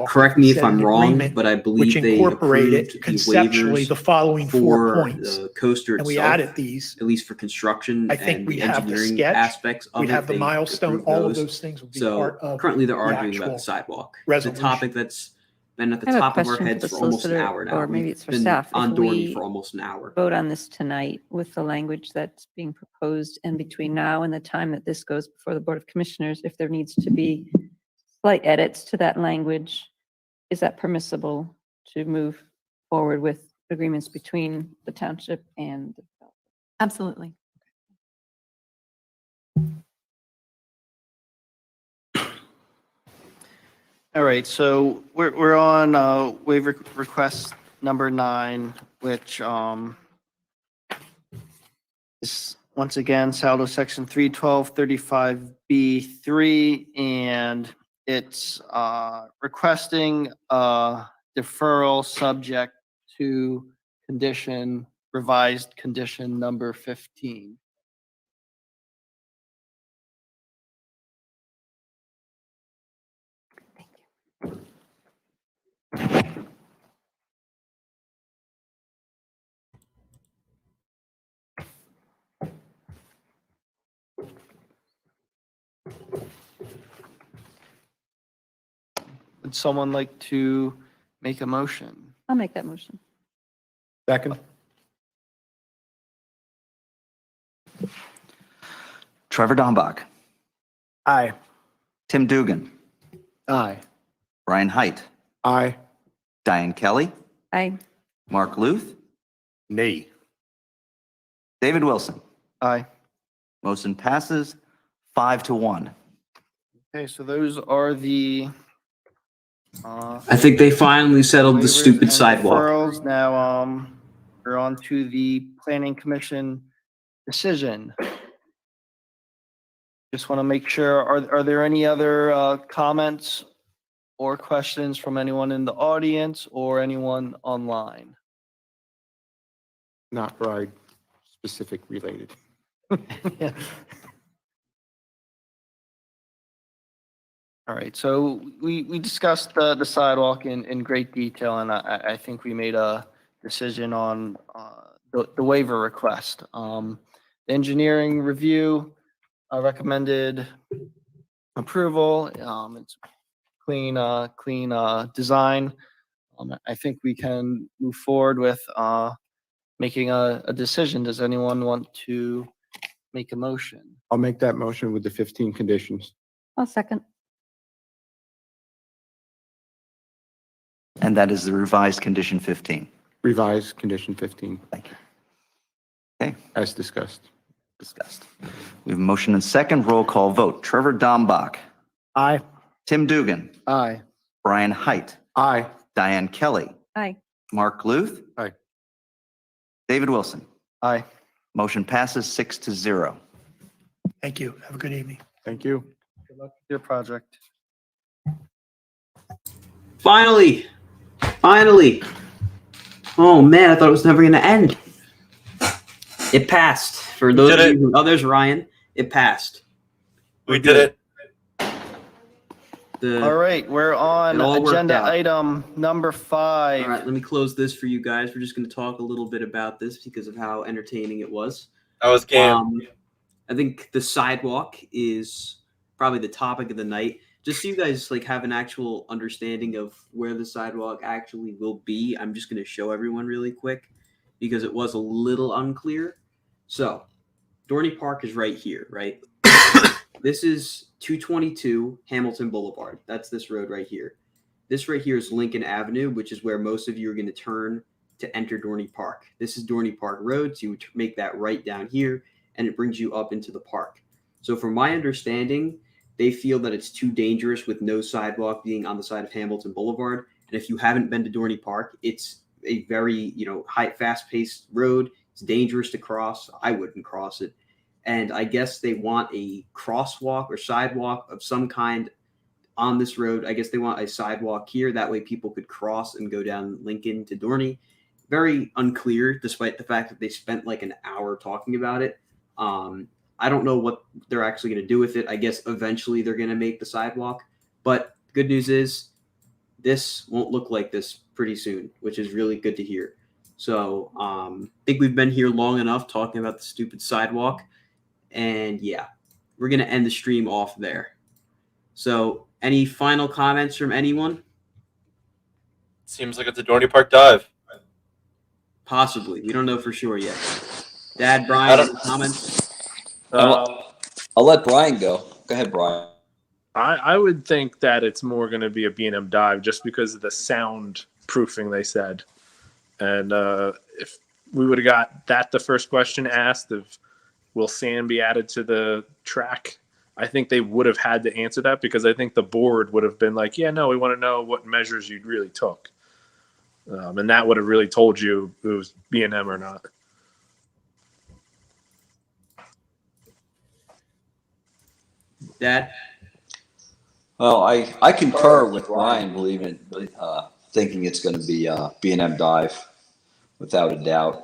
Correct me if I'm wrong, but I believe which they incorporated approved conceptually waivers the following 4 for points. the coaster And we itself, added these. at least for construction I think and we the have the engineering sketch, aspects of we it. have the They milestone, approved all of those things would be part So of currently they're the arguing about the actual sidewalk. It's a resolution. topic that's been at the I have a top of our question for heads the for almost an solicitor, hour now. or maybe We've it's for been staff. on If Dorney we for almost an hour. vote on this tonight with the language that's being proposed, and between now and the time that this goes before the Board of Commissioners, if there needs to be slight edits to that language, is that permissible to move forward with agreements between the township and the developer? Absolutely. All right, so we're on waiver request number 9, which is once again Saldo Section 31235B3, and it's requesting a deferral subject to revised condition number 15. Would someone like to make a motion? I'll make that motion. Second. Trevor Dombach. Aye. Tim Dugan. Aye. Brian Height. Aye. Diane Kelly. Aye. Mark Luth. Nay. David Wilson. Aye. Motion passes 5-1. Okay, so those are the I think they finally settled the waivers stupid and sidewalk. deferrals. Now, we're on to the Planning Commission decision. Just want to make sure, are there any other comments or questions from anyone in the audience or anyone online? Not ride specific related. Yeah. All right, so we discussed the sidewalk in great detail, and I think we made a decision on the waiver request. The engineering review recommended approval. It's clean design. I think we can move forward with making a decision. Does anyone want to make a motion? I'll make that motion with the 15 conditions. I'll second. And that is the revised condition 15. Revised condition 15. Thank you. Okay. As discussed. Discussed. We have a motion and second. Roll call vote. Trevor Dombach. Aye. Tim Dugan. Aye. Brian Height. Aye. Diane Kelly. Aye. Mark Luth. Aye. David Wilson. Aye. Motion passes 6-0. Thank you. Have a good evening. Thank you. Good luck with your project. Finally. Oh man, I thought it was never going to end. It passed. For those of you, others, Ryan, it passed. We did it. All right, we're on It all worked agenda out. item number 5. All right, let me close this for you guys. We're just going to talk a little bit about this because of how entertaining it was. I was game. I think the sidewalk is probably the topic of the night. Just so you guys like have an actual understanding of where the sidewalk actually will be, I'm just going to show everyone really quick because it was a little unclear. So, Dorney Park is right here, right? This is 222 Hamilton Boulevard. That's this road right here. This right here is Lincoln Avenue, which is where most of you are going to turn to enter Dorney Park. This is Dorney Park Road, so you would make that right down here, and it brings you up into the park. So from my understanding, they feel that it's too dangerous with no sidewalk being on the side of Hamilton Boulevard. And if you haven't been to Dorney Park, it's a very, high, fast-paced road. It's dangerous to cross. I wouldn't cross it. And I guess they want a crosswalk or sidewalk of some kind on this road. I guess they want a sidewalk here. That way people could cross and go down Lincoln to Dorney. Very unclear, despite the fact that they spent like an hour talking about it. I don't know what they're actually going to do with it. I guess eventually they're going to make the sidewalk. But the good news is this won't look like this pretty soon, which is really good to hear. So I think we've been here long enough talking about the stupid sidewalk. And yeah, we're going to end the stream off there. So any final comments from anyone? Seems like it's a Dorney Park dive. Possibly. We don't know for sure yet. Dad, Brian, any comments? I'll let Brian go. Go ahead, Brian. I would think that it's more going to be a B&M dive just because of the sound proofing they said. And if we would have got that the first question asked of will sand be added to the track, I think they would have had to answer that because I think the board would have been like, yeah, no, we want to know what measures you really took. And that would have really told you if it was B&M or not. Dad? Well, I concur with Ryan thinking it's going to be B&M dive, without a doubt.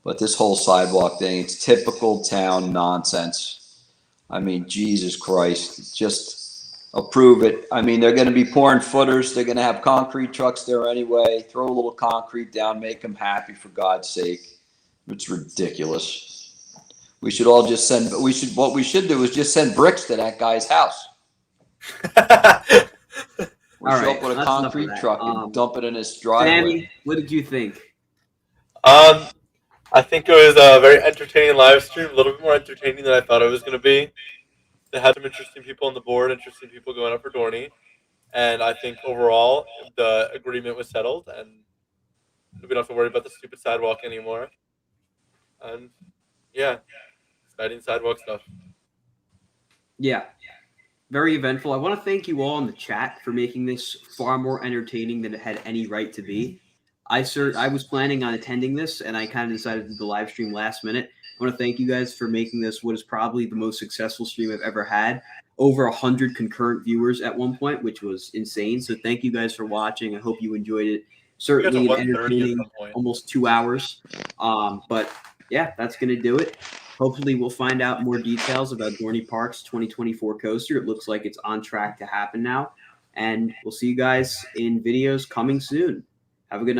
But this whole sidewalk thing, it's typical town nonsense. I mean, Jesus Christ, just approve it. I mean, they're going to be pouring footers. They're going to have concrete trucks there anyway. Throw a little concrete down, make them happy, for God's sake. It's ridiculous. We should all just what we should do is just send bricks to that guy's house. We'll show up with a concrete truck and dump it in his driveway. Sammy, what did you think? I think it was a very entertaining live stream, a little bit more entertaining than I thought it was going to be. They had some interesting people on the board, interesting people going up for Dorney. And I think overall, the agreement was settled, and we don't have to worry about the stupid sidewalk anymore. And yeah, exciting sidewalk stuff. Yeah, very eventful. I want to thank you all in the chat for making this far more entertaining than it had any right to be. I was planning on attending this, and I kind of decided to do the live stream last minute. I want to thank you guys for making this what is probably the most successful stream I've ever had. over 100 concurrent viewers at one point, which was insane. So thank you guys for watching. I hope you enjoyed it. Certainly an 130 at entertaining, some point. almost 2 hours. But yeah, that's going to do it. Hopefully we'll find out more details about Dorney Park's 2024 coaster. It looks like it's on track to happen now. And we'll see you guys in videos coming soon. Have a good night.